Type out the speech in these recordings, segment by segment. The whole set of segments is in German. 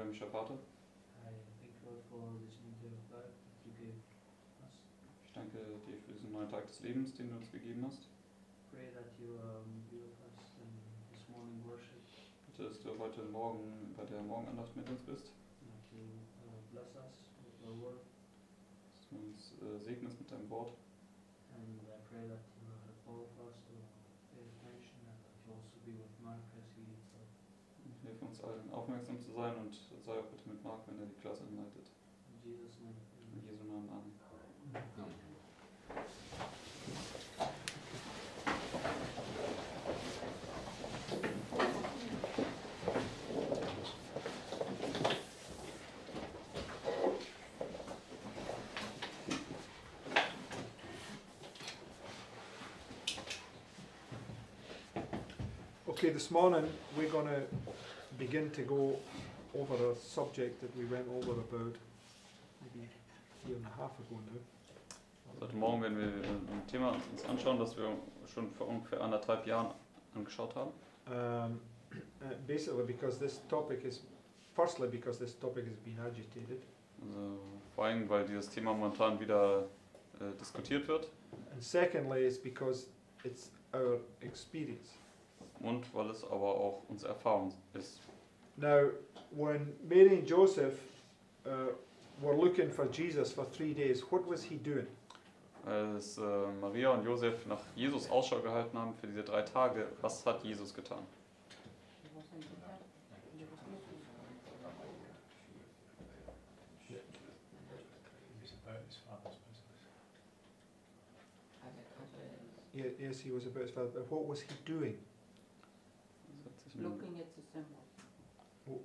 himmlischer Vater, I thank you for this new day of life that you gave us. ich danke dir für diesen neuen Tag des Lebens, den du uns gegeben hast. Pray that you be with us in this morning worship. Bitte, dass du heute Morgen bei der Morgenandacht mit uns bist. That you bless us with your word. Dass du uns segnest mit deinem Wort. And I pray that you will help all of us to pay attention and that you also be with Mark as he Hilf uns allen aufmerksam zu sein und sei auch bitte mit Marc, wenn er die Klasse anleitet. in Jesus' name. In Jesu Namen, Amen. Okay, this morning we're going to begin to go over a subject that we went over about maybe a year and a half ago now. Heute Morgen werden wir ein Thema uns anschauen, das wir schon vor ungefähr 1,5 Jahren angeschaut haben. Basically because this topic is, firstly because this topic has been agitated, Also vor allem, weil dieses Thema momentan wieder diskutiert wird and secondly it's because it's our experience. und weil es aber auch unsere Erfahrung ist. Now, when Mary and Joseph were looking for Jesus for 3 days, what was he doing? Als Maria und Josef nach Jesus Ausschau gehalten haben für diese 3 Tage, was hat Jesus getan? Yeah, yes, he was about his father, but what was he doing? Looking at the symbols.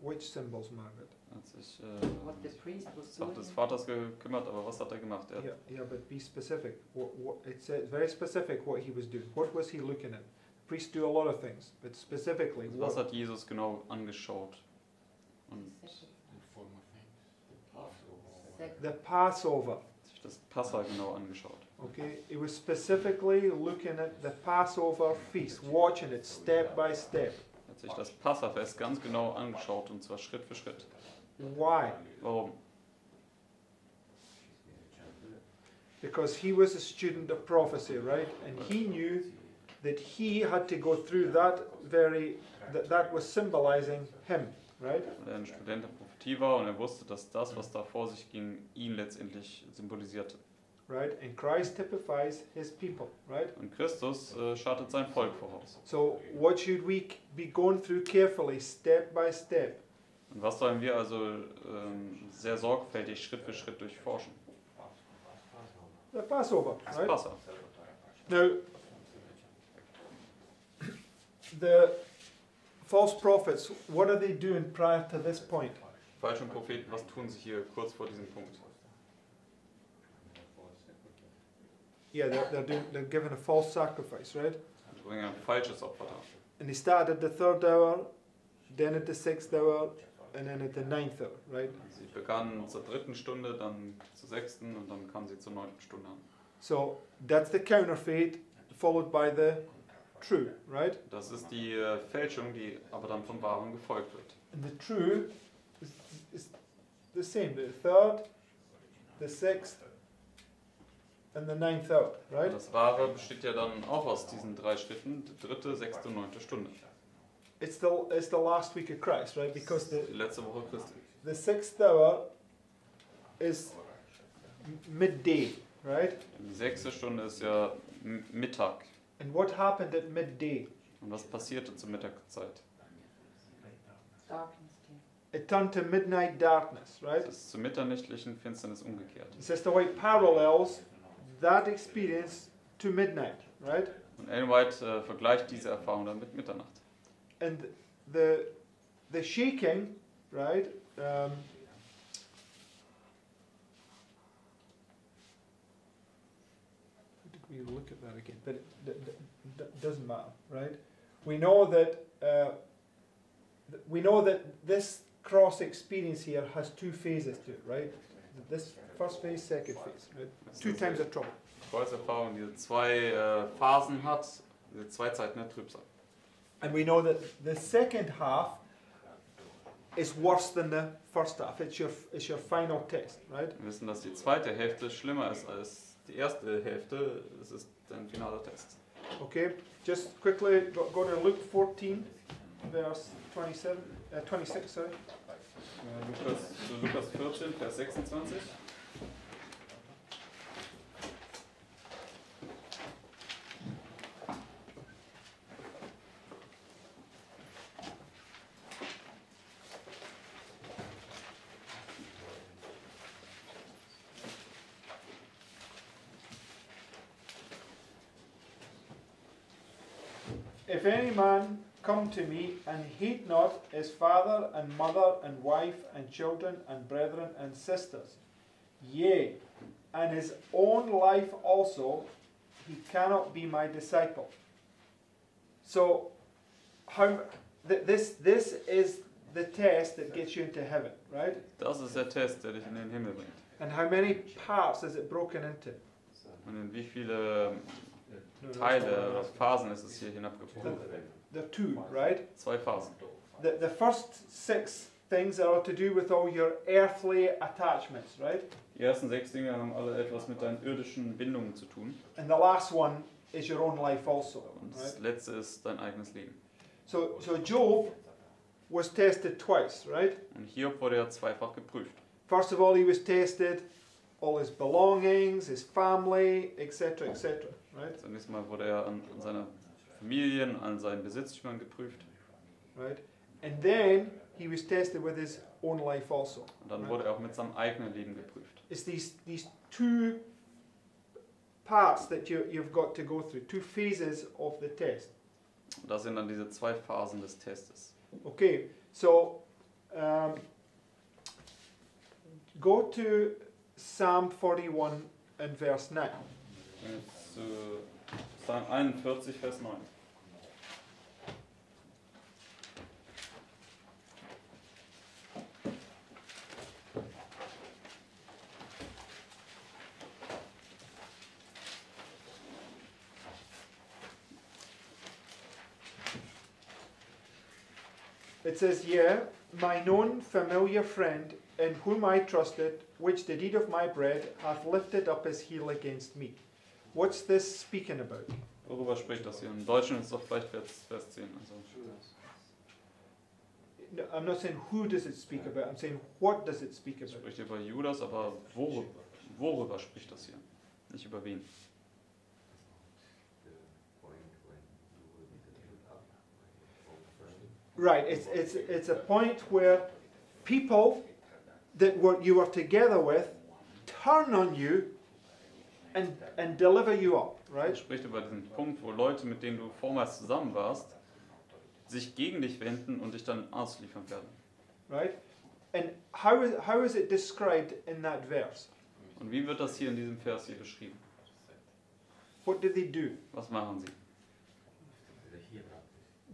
Which symbols, Margaret? Hat sich What the priest was Sache doing. des Vaters gekümmert, aber was hat er gemacht? Er hat Yeah, but be specific. It says very specific what he was doing. What was he looking at? Priests do a lot of things, but specifically, was what? hat Jesus genau angeschaut? Und The Passover. sich das Passa genau angeschaut. Okay, he was specifically looking at the Passover feast, watching it step by step. Er hat sich das Passafest ganz genau angeschaut und zwar Schritt für Schritt. Why? Warum? Because he was a student of prophecy, right? And he knew that he had to go through that that was symbolizing him, right? Weil er ein Student der Prophetie war und er wusste, dass das, was da vor sich ging, ihn letztendlich symbolisierte. Right? And Christ typifies his people, right? Und Christus schartet sein Volk voraus. So what should we be going through carefully, step by step? Und was sollen wir also sehr sorgfältig Schritt für Schritt durchforschen? The Passover, Das right? Passa. Now, the false prophets, what are they doing prior to this point? Falsche Propheten, was tun sie hier kurz vor diesem Punkt? Yeah, they're giving a false sacrifice, right? Sie bringen ein falsches Opfer dar. And they started at the 3rd hour, then at the 6th hour, and then at the 9th hour, right? Sie begannen zur 3. Stunde, dann zur 6. und dann kamen sie zur 9. Stunde an. So that's the counterfeit, followed by the true, right? Das ist die Fälschung, die aber dann vom Wahren gefolgt wird. And the true is the same, the 3rd, the 6th, and the 9th hour, right? Und das Wahre besteht ja dann auch aus diesen 3 Schritten, die 3., 6. und 9. Stunde. It's the last week of Christ, right? Because Die letzte Woche Christi. the 6th hour is midday, right? Die 6. Stunde ist ja Mittag. And what happened at midday? Und was passierte zur Mittagszeit? Darkness came. It turned to midnight darkness, right? Es ist zur mitternächtlichen Finsternis umgekehrt. Sister White parallels that experience to midnight, right? Und Ellen White vergleicht diese Erfahrung dann mit Mitternacht. And the shaking, right? Did we look at that again? But it doesn't matter, right? We know that this cross experience here has 2 phases to it, right? This first phase, second phase, right? 2 times the trouble. Kreuserfahrung, diese 2 Phasen hat, diese 2 Zeiten der Trübsal. And we know that the second half is worse than the first half. It's your final test, right? Wir wissen, dass die zweite Hälfte schlimmer ist als die erste Hälfte. Es ist dein finaler Test. Okay, just quickly go to Luke 14, verse 26, sorry. Lukas 14, Vers 26. If any man come to me and hate not his father and mother and wife and children and brethren and sisters, yea, and his own life also, he cannot be my disciple. So, this is the test that gets you into heaven, right? Das ist der Test, der dich in den Himmel bringt. And how many parts is it broken into? Und in wie viele Teile oder Phasen ist es hier hinabgebrochen? There are two, right? 2 Phasen. The first 6 things are to do with all your earthly attachments, right? Die ersten 6 Dinge haben alle etwas mit deinen irdischen Bindungen zu tun. And the last one is your own life also, Und right? das letzte ist dein eigenes Leben. So Job was tested twice, right? Und Hiob wurde ja zweifach geprüft. First of all, he was tested, all his belongings, his family, etc., etc., right? Zunächst mal wurde er an seiner Familie, an seinen Besitztümern geprüft. Right? And then he was tested with his own life also. Und dann wurde er auch mit seinem eigenen Leben geprüft. It's these two parts that you've got to go through, 2 phases of the test. Und das sind dann diese 2 Phasen des Testes. Okay, so go to Psalm 41 and verse 9. Jetzt zu Psalm 41, Vers 9. It says, "Yea, my known familiar friend, in whom I trusted, which did eat of my bread, hath lifted up his heel against me." What's this speaking about? Worüber spricht das hier? Im Deutschen ist es doch vielleicht Vers 10. Also, No, I'm not saying who does it speak about, I'm saying what does it speak es about. spricht über Judas, aber worüber spricht das hier? Nicht über wen. Right, it's a point where people that you were together with turn on you and deliver you up, Er right? spricht über diesen Punkt, wo Leute, mit denen du vormals zusammen warst, sich gegen dich wenden und dich dann ausliefern werden. Right? And how is it described in that verse? Und wie wird das hier in diesem Vers hier beschrieben? What do they do? Was machen sie?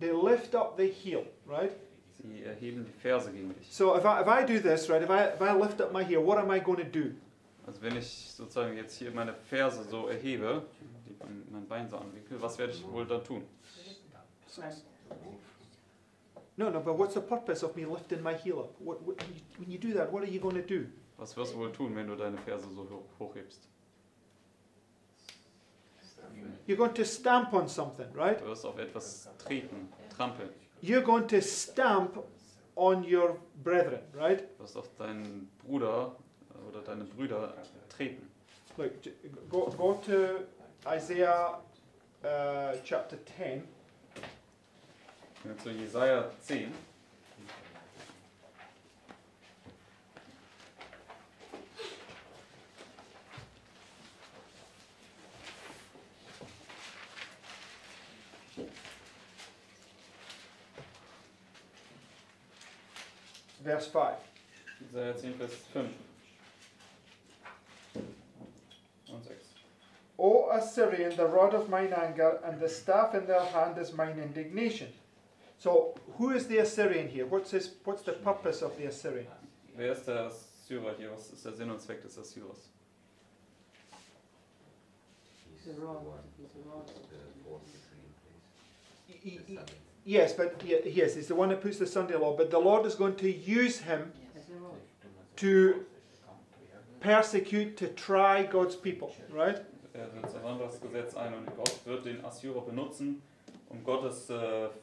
They lift up the heel, right? Sie erheben die Ferse gegen dich. So if I do this, right, if I lift up my heel, what am I going to do? Also wenn ich sozusagen jetzt hier meine Ferse so erhebe, mein Bein so anwinkel, was werde ich wohl dann tun? No, but what's the purpose of me lifting my heel up? When you do that, what are you going to do? Was wirst du wohl tun, wenn du deine Ferse so hochhebst? You're going to stamp on something, right? Du wirst auf etwas treten, trampeln. You're going to stamp on your brethren, right? Du wirst auf deinen Bruder oder deine Brüder treten. Look, go to Isaiah chapter 10. Gehen wir zu Jesaja 10. Verse 5. Jesaja 10, Vers 5 und 6. O Assyrian, the rod of mine anger, and the staff in their hand is mine indignation. So, who is the Assyrian here? What's the purpose of the Assyrian? Wer ist der Assyrer hier? Was ist der Sinn und Zweck des Assyrers? The rod. He- Yes, but yes, he's the one that puts the Sunday law. But the Lord is going to use him As a role. to persecute, to try God's people, right? Er setzt ein anderes Gesetz ein und Gott wird den Assyrer benutzen, um Gottes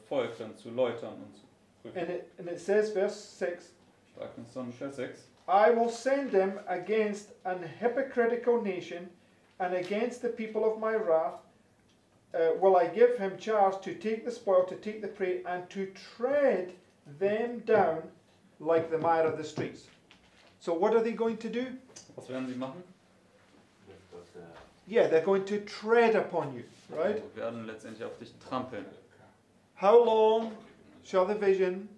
Volk dann zu läutern und zu prüfen. And it says, verse 6, Sagt uns dann Vers 6. I will send them against an hypocritical nation and against the people of my wrath. Will I give him charge to take the spoil, to take the prey, and to tread them down like the mire of the streets. So what are they going to do? Was werden sie machen? Yeah, they're going to tread upon you, right? Sie werden letztendlich auf dich trampeln. How long shall the vision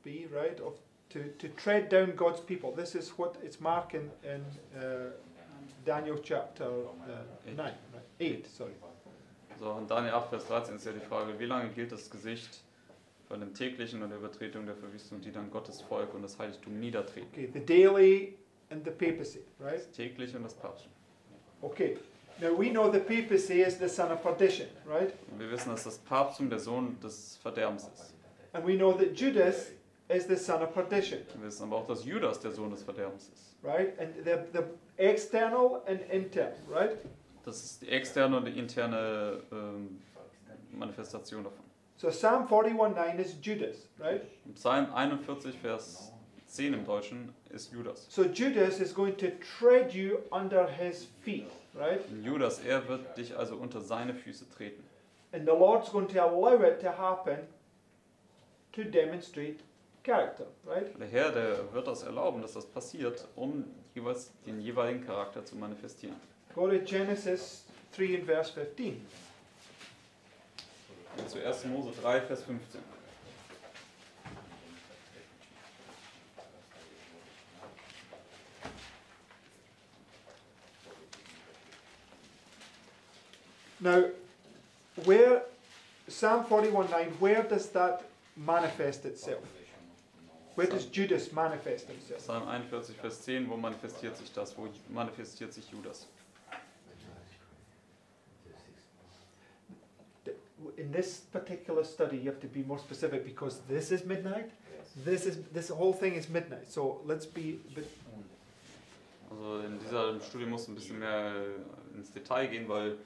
be, right, of to tread down God's people? This is what it's marking in Daniel chapter 9, right? 8, sorry. So, in Daniel 8, Vers 13 ist ja die Frage, wie lange gilt das Gesicht von dem täglichen und der Übertretung der Verwüstung, die dann Gottes Volk und das Heiligtum niedertreten? Okay, the daily and the papacy, right? Das tägliche und das Papsttum. Okay, now we know the papacy is the son of perdition, right? Und wir wissen, dass das Papsttum der Sohn des Verderbens ist. And we know that Judas is the son of perdition, Wir wissen aber auch, dass Judas der Sohn des Verderbens ist. right? And the external and internal, right? Das ist die externe und die interne Manifestation davon. So Psalm 41:9 is Judas, right? Im Psalm 41, Vers 10 im Deutschen ist Judas. So Judas is going to tread you under his feet, right? Und Judas, er wird dich also unter seine Füße treten. And the Lord's going to allow it to happen to demonstrate character, right? Der Herr, der wird das erlauben, dass das passiert, um jeweils den jeweiligen Charakter zu manifestieren. Go to Genesis 3 and verse 15. Und zu 1. Mose 3, Vers 15. Now, where Psalm 41:9, where does that manifest itself? Where does Judas manifest himself? Psalm 41, Vers 10, wo manifestiert sich das? Wo manifestiert sich Judas? In this particular study, you have to be more specific because this is midnight. This whole thing is midnight. So let's be a bit. Also in diesem Studium muss ein bisschen mehr ins Detail gehen, weil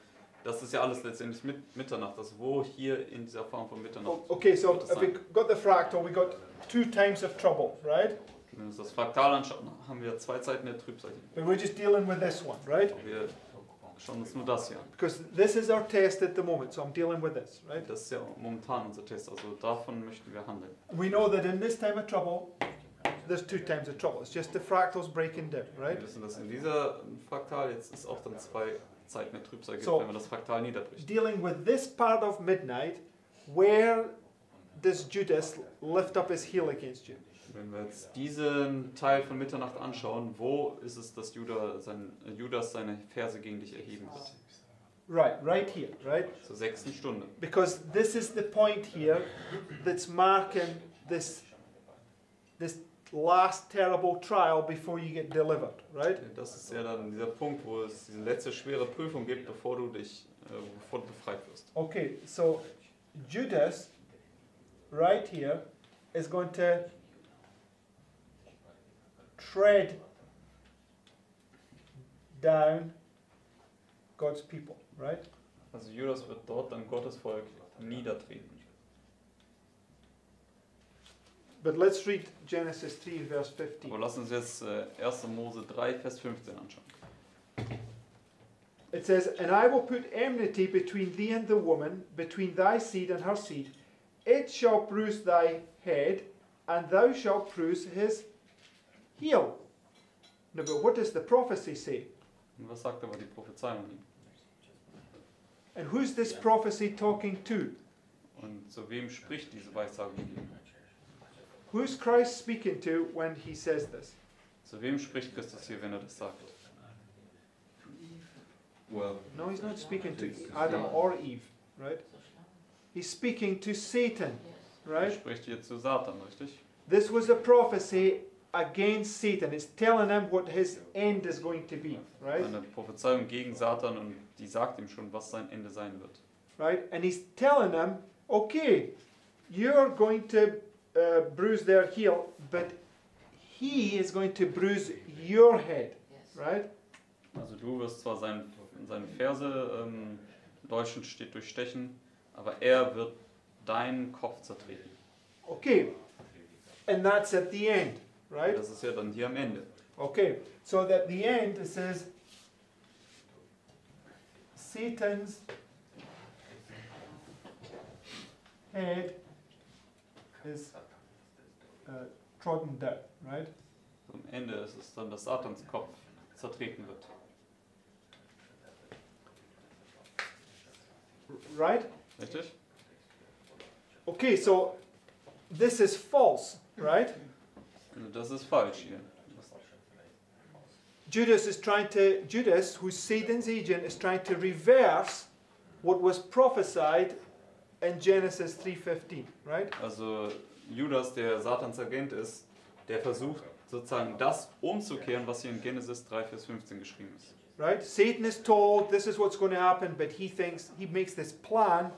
das ist ja alles letztendlich Mitternacht. Also wo hier in dieser Form von Mitternacht. Okay, so if we got the fractal, we got 2 times of trouble, right? Wenn wir uns das Fraktal anschauen, haben wir 2 Zeiten der Trübsal. But we're just dealing with this one, right? Wir schauen uns nur das hier an. Because this is our test at the moment, so I'm dealing with this, right? Das ist ja momentan unser Test, also davon möchten wir handeln. We know that in this time of trouble, there's 2 times of trouble. It's just the fractals breaking down, right? Wir wissen, dass in dieser Fraktal jetzt es auch dann 2 Zeiten der Trübsal gibt, So, wenn man das Fraktal niederbricht. Dealing with this part of midnight, where does Judas lift up his heel against you? Wenn wir jetzt diesen Teil von Mitternacht anschauen, wo ist es, dass Judas seine Verse gegen dich erheben wird? Right here, right? Zur 6. Stunde. Because this is the point here that's marking this last terrible trial before you get delivered, right? Das ist ja dann dieser Punkt, wo es diese letzte schwere Prüfung gibt, bevor du befreit wirst. Okay, so Judas, right here, is going to tread down God's people, right? Also Judas wird dort dann Gottes Volk niedertreten. But let's read Genesis 3, verse 15. Aber lass uns jetzt 1. Mose 3, Vers 15 anschauen. It says, And I will put enmity between thee and the woman, between thy seed and her seed. It shall bruise thy head, and thou shalt bruise his heel. No, but what does the prophecy say? Und was sagt aber die Prophezeiung hier? And who's this prophecy talking to? Und zu wem spricht diese Weissagung hier? Who's Christ speaking to when he says this? Zu wem spricht Christus hier, wenn er das sagt? Well, No, he's not speaking to Adam or Eve, right? He's speaking to Satan, Er right? spricht hier zu Satan, richtig? This was a prophecy against Satan. It's telling him what his end is going to be, right? Eine Prophezeiung gegen Satan und die sagt ihm schon, was sein Ende sein wird. Right? And he's telling him, okay, you're going to bruise their heel, but he is going to bruise your head, Yes. right? Also du wirst zwar seine Ferse durchstechen, aber er wird deinen Kopf zertreten. Okay, and that's at the end, right? Das ist ja dann hier am Ende. Okay, so at the end it says, Satan's head is trodden down, right? Am Ende ist es dann, dass Satans Kopf zertreten wird. Right? Richtig? Okay, so this is false, right? Also das ist falsch hier. Judas, who's Satan's agent, is trying to reverse what was prophesied in Genesis 3:15, right? Also Judas, der Satans Agent ist, der versucht sozusagen das umzukehren, was hier in Genesis 3, Vers 15 geschrieben ist. Right? Satan is told this is what's going to happen, but he makes this plan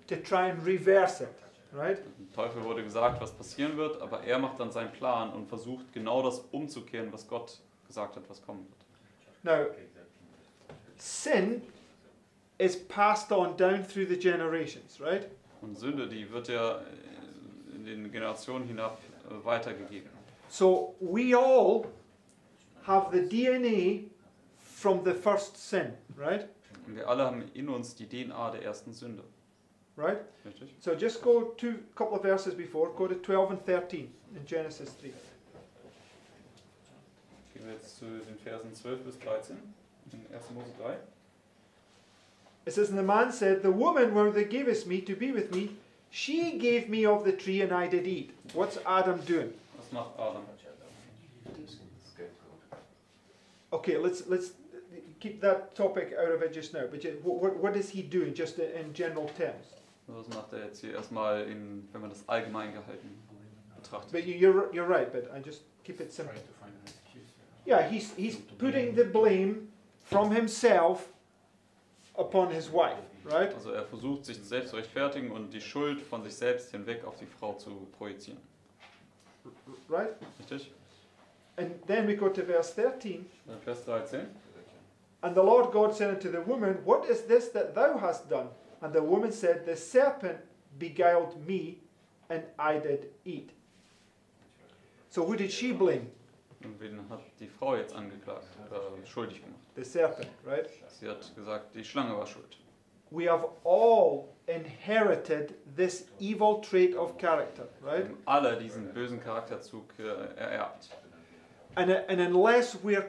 to try and reverse it, right? Dem Teufel wurde gesagt, was passieren wird, aber er macht dann seinen Plan und versucht genau das umzukehren, was Gott gesagt hat, was kommen wird. Now, sin is passed on down through the generations, right? Und Sünde, die wird ja in den Generationen hinab weitergegeben. So we all have the DNA from the first sin, right? Und wir alle haben in uns die DNA der ersten Sünde. Right? Richtig? So just go to a couple of verses before, go to 12 and 13 in Genesis 3. Gehen wir jetzt zu den Versen 12 bis 13 in 1. Mose 3. It says, and the man said, the woman whom thou gavest me to be with me, she gave me of the tree and I did eat. What's Adam doing? Was macht Adam? Okay, let's keep that topic out of it just now. But what is he doing, just in general terms? Was macht er jetzt hier erstmal, wenn man das allgemein gehalten betrachtet? But you're right, but I just keep it simple. Yeah, he's putting the blame from himself upon his wife, right? Also er versucht sich selbst zu rechtfertigen und die Schuld von sich selbst hinweg auf die Frau zu projizieren. Right? Richtig? And then we go to verse 13. Dann Vers 13. And the Lord God said unto the woman, what is this that thou hast done? And the woman said, the serpent beguiled me, and I did eat. So who did she blame? Und wen hat die Frau jetzt angeklagt oder schuldig gemacht? The serpent, right? Sie hat gesagt, die Schlange war schuld. We have all inherited this evil trait of character, Wir right? haben alle diesen bösen Charakterzug ererbt. And unless we're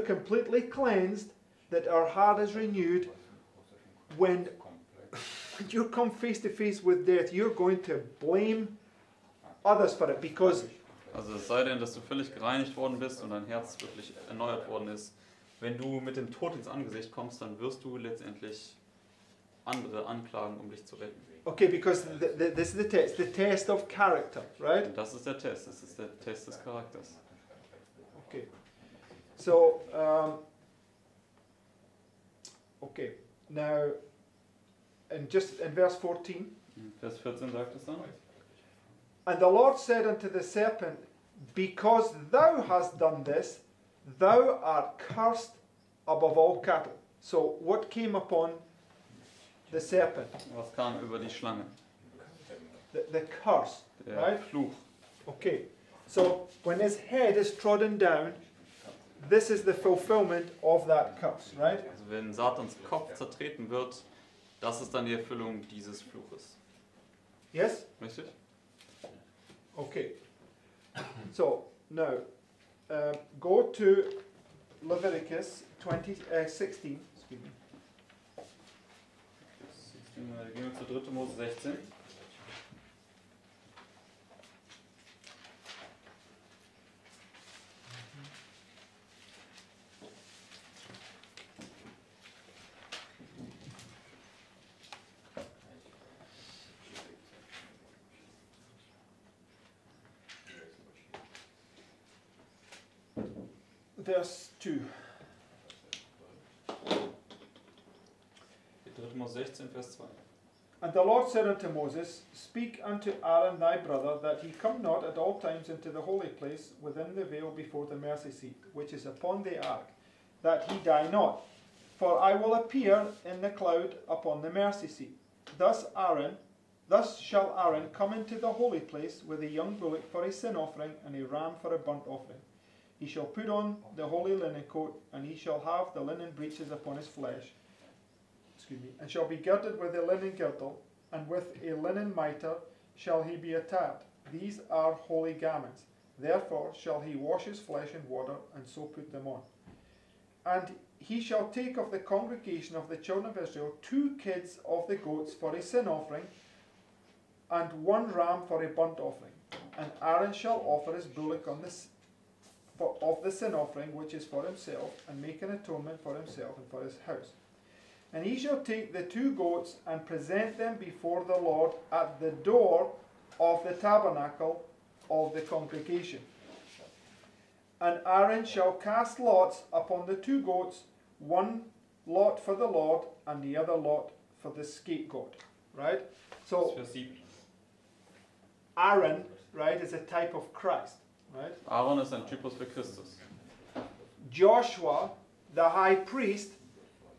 completely cleansed, that our heart is renewed, when you come face to face with death, you're going to blame others for it, because Also es sei denn, dass du völlig gereinigt worden bist und dein Herz wirklich erneuert worden ist. Wenn du mit dem Tod ins Angesicht kommst, dann wirst du letztendlich andere anklagen, um dich zu retten. okay, because this is the test of character, right? Und das ist der Test, das ist der Test des Charakters. Okay. So, okay. Now, and just in verse 14, Vers 14 sagt es dann. and the Lord said unto the serpent, because thou hast done this, thou art cursed above all cattle. So, what came upon the serpent? Was kam über die Schlange? The curse, Der right? Fluch. Okay. So, when his head is trodden down, this is the fulfillment of that curse, right? Also wenn Satans Kopf zertreten wird, das ist dann die Erfüllung dieses Fluches. Yes? Richtig? Okay. So, now, go to Leviticus 16. Excuse me. Gehen wir zu 3. Mose 16. Verse 2. 3. Mose 16, Vers 2. And the Lord said unto Moses, Speak unto Aaron thy brother, that he come not at all times into the holy place within the veil before the mercy seat, which is upon the ark, that he die not. For I will appear in the cloud upon the mercy seat. Thus shall Aaron come into the holy place with a young bullock for a sin offering, and a ram for a burnt offering. He shall put on the holy linen coat, and he shall have the linen breeches upon his flesh, and shall be girded with a linen girdle, and with a linen mitre shall he be attired. These are holy garments. Therefore shall he wash his flesh in water, and so put them on. And he shall take of the congregation of the children of Israel 2 kids of the goats for a sin offering, and 1 ram for a burnt offering. And Aaron shall offer his bullock on this of the sin offering, which is for himself, and make an atonement for himself and for his house. And he shall take the 2 goats and present them before the Lord at the door of the tabernacle of the congregation. And Aaron shall cast lots upon the 2 goats, 1 lot for the Lord, and the other lot for the scapegoat. Right? So Vers 7. Aaron, right, is a type of Christ. Right? Aaron ist ein Typus für Christus. Joshua, the high priest,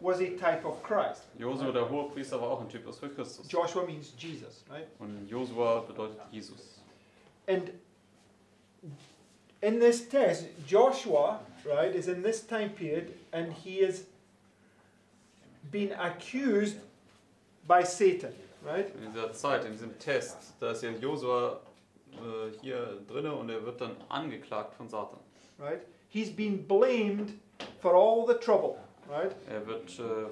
was a type of Christ. Josua, der Hohepriester, war auch ein Typus für Christus. Joshua means Jesus, right? Und Josua bedeutet Jesus. And in this text, Joshua, right, is in this time period, and he is being accused by Satan, right? In dieser Zeit, in diesem Test, da ist ja Josua hier drinne und er wird dann angeklagt von Satan. Right? He's been blamed for all the trouble, right? Er wird für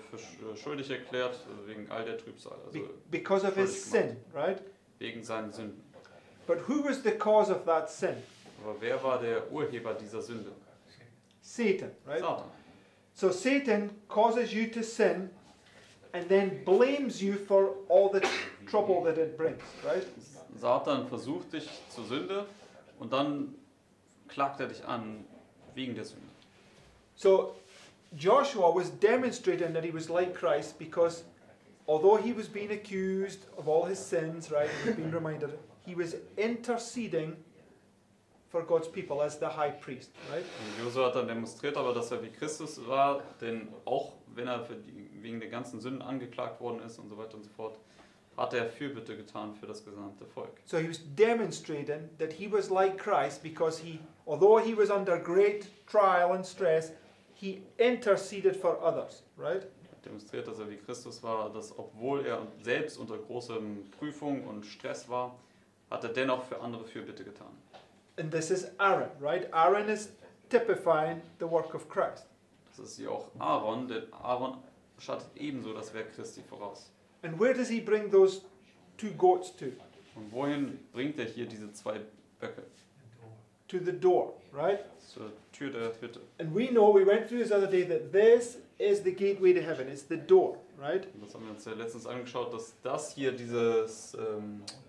schuldig erklärt wegen all der Trübsal, also Because of his sin, right? wegen seinen Sünden. But who was the cause of that sin? Aber wer war der Urheber dieser Sünde? Satan, right? Satan. So Satan causes you to sin and then blames you for all the trouble that it brings, right? Satan versucht dich zur Sünde und dann klagt er dich an wegen der Sünde. So Joshua was demonstrating that he was like Christ because although he was being accused of all his sins, right, he was being reminded, he was interceding for God's people as the high priest, right? Und Josua hat dann demonstriert, aber dass er wie Christus war, denn auch wenn er wegen der ganzen Sünden angeklagt worden ist und so weiter und so fort, hat er Fürbitte getan für das gesamte Volk. So he was demonstrating that he was like Christ because although he was under great trial and stress, he interceded for others, right? Demonstriert, dass er wie Christus war, dass obwohl er selbst unter großer Prüfung und Stress war, hat er dennoch für andere Fürbitte getan. And this is Aaron, right? Aaron is typifying the work of Christ. Das ist hier auch Aaron, denn Aaron schattet ebenso das Werk Christi voraus. And where does he bring those 2 goats to? Und wohin bringt er hier diese 2 Böcke? To the door, right? Zur Tür der Hütte. And we went through this other day, that this is the gateway to heaven. It's the door, right? Und das haben wir uns ja letztens angeschaut, dass das hier dieses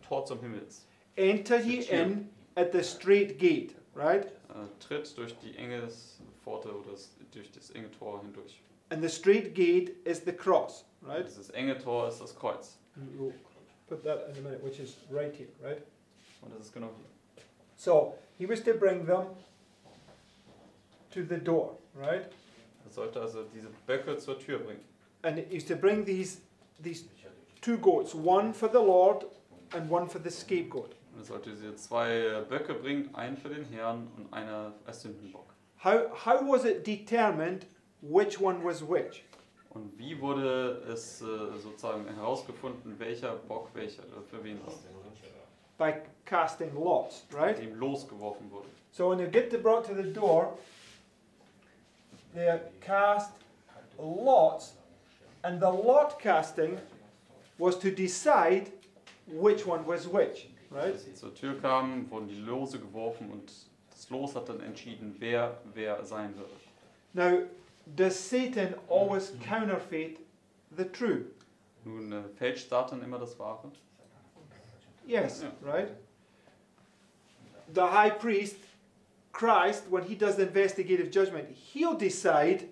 Tor zum Himmel ist. Enter ye in at the straight gate, right? Tritt durch die enge Pforte oder durch das enge Tor hindurch. And the straight gate is the cross, right? Dieses enge Tor ist das Kreuz. We'll put that in a minute, which is right here, right? Und das ist genau hier. So he was to bring them to the door, right? Er sollte also diese Böcke zur Tür bringen. And he used to bring these 2 goats, one for the Lord and one for the scapegoat. Und er sollte diese 2 Böcke bringen, einen für den Herrn und einer als Sündenbock. How was it determined which one was which? Und wie wurde es sozusagen herausgefunden, welcher Bock welcher für wen ist? By casting lots, right? Dem losgeworfen wurde. So when they get brought to the door, they cast lots, and the lot casting was to decide which one was which, right? Als sie zur Tür kamen, wurden die Lose geworfen und das Los hat dann entschieden, wer sein würde. Now, does Satan always counterfeit the true? Nun fälscht Satan immer das Wahre. Yes, Yeah. right? The high priest, Christ, when he does the investigative judgment, he'll decide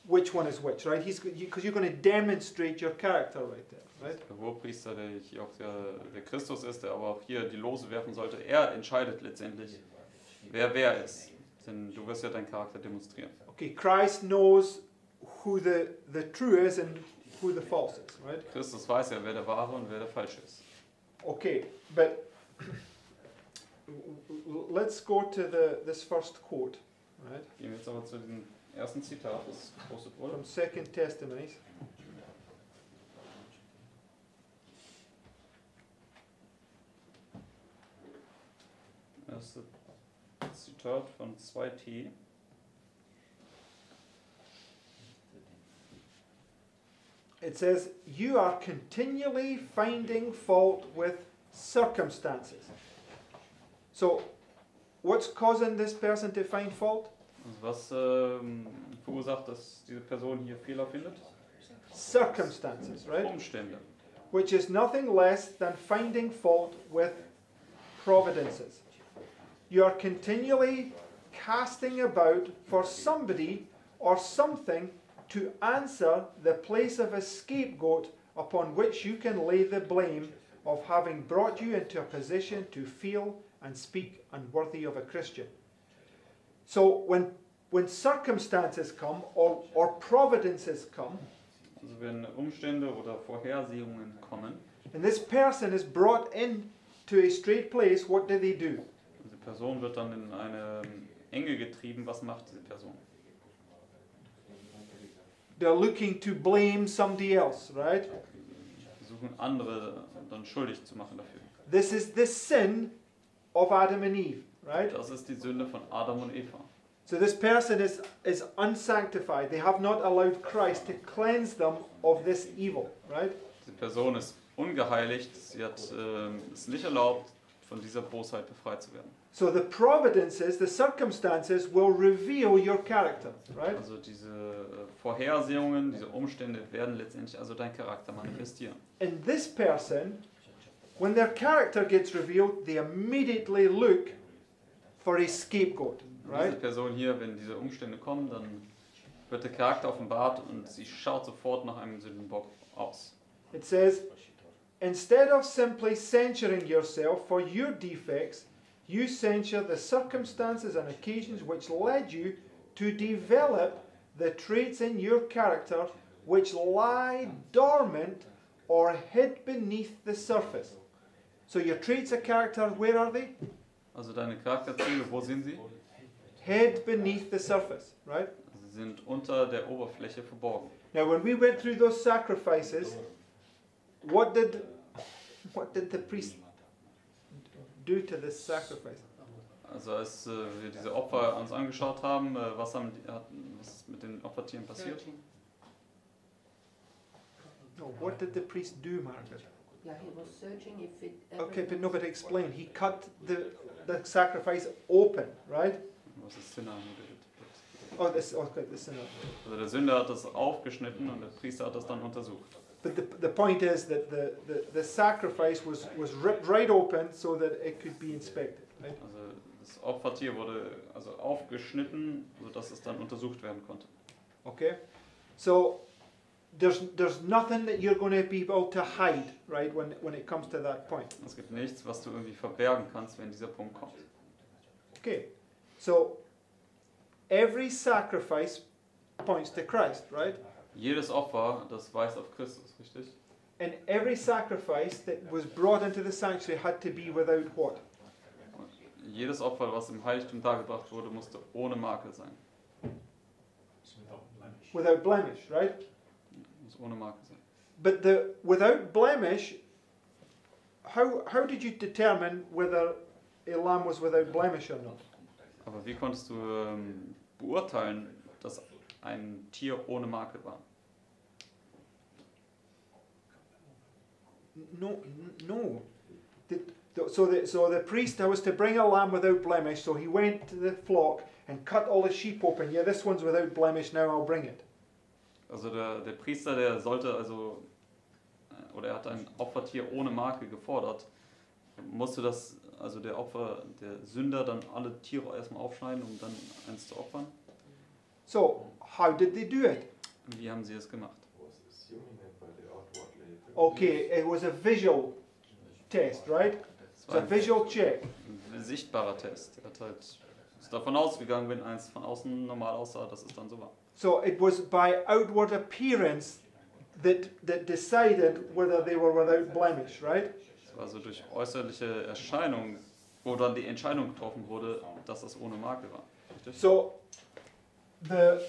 which one is which, right? Because you're going to demonstrate your character right there, right? Der Hohepriester, der hier auch der Christus ist, der aber auch hier die Lose werfen sollte, er entscheidet letztendlich, wer ist. Denn du wirst ja deinen Charakter demonstrieren. Okay, Christ knows who the true is and who the false is, right? Christus weiß ja, wer der Wahre und wer der Falsche ist. Okay, but let's go to this first quote, right? Gehen wir jetzt aber zu diesem ersten Zitat, das gepostet wurde. From 2 Testimonies. Erste Zitat von 2T. It says, "You are continually finding fault with circumstances." So, what's causing this person to find fault? Also was verursacht, dass diese Person hier Fehler findet? Circumstances, right? Umstände. Which is nothing less than finding fault with providences. You are continually casting about for somebody or something to answer the place of a scapegoat upon which you can lay the blame of having brought you into a position to feel and speak unworthy of a Christian. So when circumstances come or providences come, Also wenn Umstände oder Vorhersehungen kommen, and this person is brought into a straight place, what do? diese Person wird dann in eine Enge getrieben, was macht diese Person? They're looking to blame somebody else, right? Versuchen andere dann schuldig zu machen dafür. This is the sin of Adam and Eve, right? Das ist die Sünde von Adam und Eva. So this person is unsanctified. They have not allowed Christ to cleanse them of this evil, right? Die Person ist ungeheiligt, sie hat es nicht erlaubt, von dieser Bosheit befreit zu werden. So the providences, the circumstances will reveal your character, right? Also diese Vorhersehungen, diese Umstände werden letztendlich also deinen Charakter manifestieren. In this person, when their character gets revealed, they immediately look for a scapegoat, Diese right? Person hier, wenn diese Umstände kommen, dann wird der Charakter offenbart und sie schaut sofort nach einem Sündenbock aus. It says, "Instead of simply censuring yourself for your defects, you censure the circumstances and occasions which led you to develop the traits in your character which lie dormant or hid beneath the surface." So your traits of character, where are they? Also deine Charakterzüge, wo sind sie? Hid beneath the surface, right? Sie sind unter der Oberfläche verborgen. Now when we went through those sacrifices, what did the priest do to this sacrifice? Also als wir diese Opfer uns angeschaut haben, was ist mit den Opfertieren passiert? Searching. No, what did the priest do, Margaret? Yeah, he was searching if it Okay, but everything no, was- but explain. He cut the sacrifice open, right? Was ist Sinner? Oh, this okay. This Also der Sünder hat das aufgeschnitten und der Priester hat das dann untersucht. But the point is that the sacrifice was ripped right open so that it could be inspected, right? Also das Opfertier wurde also aufgeschnitten, sodass es dann untersucht werden konnte. Okay, so there's nothing that you're going to be able to hide, right? When it comes to that point. Es gibt nichts, was du irgendwie verbergen kannst, wenn dieser Punkt kommt. Okay, so every sacrifice points to Christ, right? Jedes Opfer, das weist auf Christus, richtig? And every sacrifice that was brought into the sanctuary had to be without what? Und jedes Opfer, was im Heiligtum dargebracht wurde, musste ohne Makel sein. Without blemish, right? Muss ohne Makel sein. But the without blemish, how did you determine whether a lamb was without blemish or not? Aber wie konntest du beurteilen, dass ein Tier ohne Makel war? No. So the priest was to bring a lamb without blemish, so he went to the flock and cut all the sheep open. Yeah, this one's without blemish, now I'll bring it. Also der Priester, der sollte also, oder er hat ein Opfertier ohne Makel gefordert, musste das, also der Sünder dann alle Tiere erstmal aufschneiden, um dann eins zu opfern. So, how did they do it? Und wie haben sie es gemacht? Okay, it was a visual test, right? Es It's war a visual check. ein sichtbarer Test. Er hat halt ist davon ausgegangen, wenn eins von außen normal aussah, dass es dann so war. So it was by outward appearance that decided whether they were without blemish, right? Es war also durch äußerliche Erscheinung, wo dann die Entscheidung getroffen wurde, dass das ohne Makel war. Richtig? So the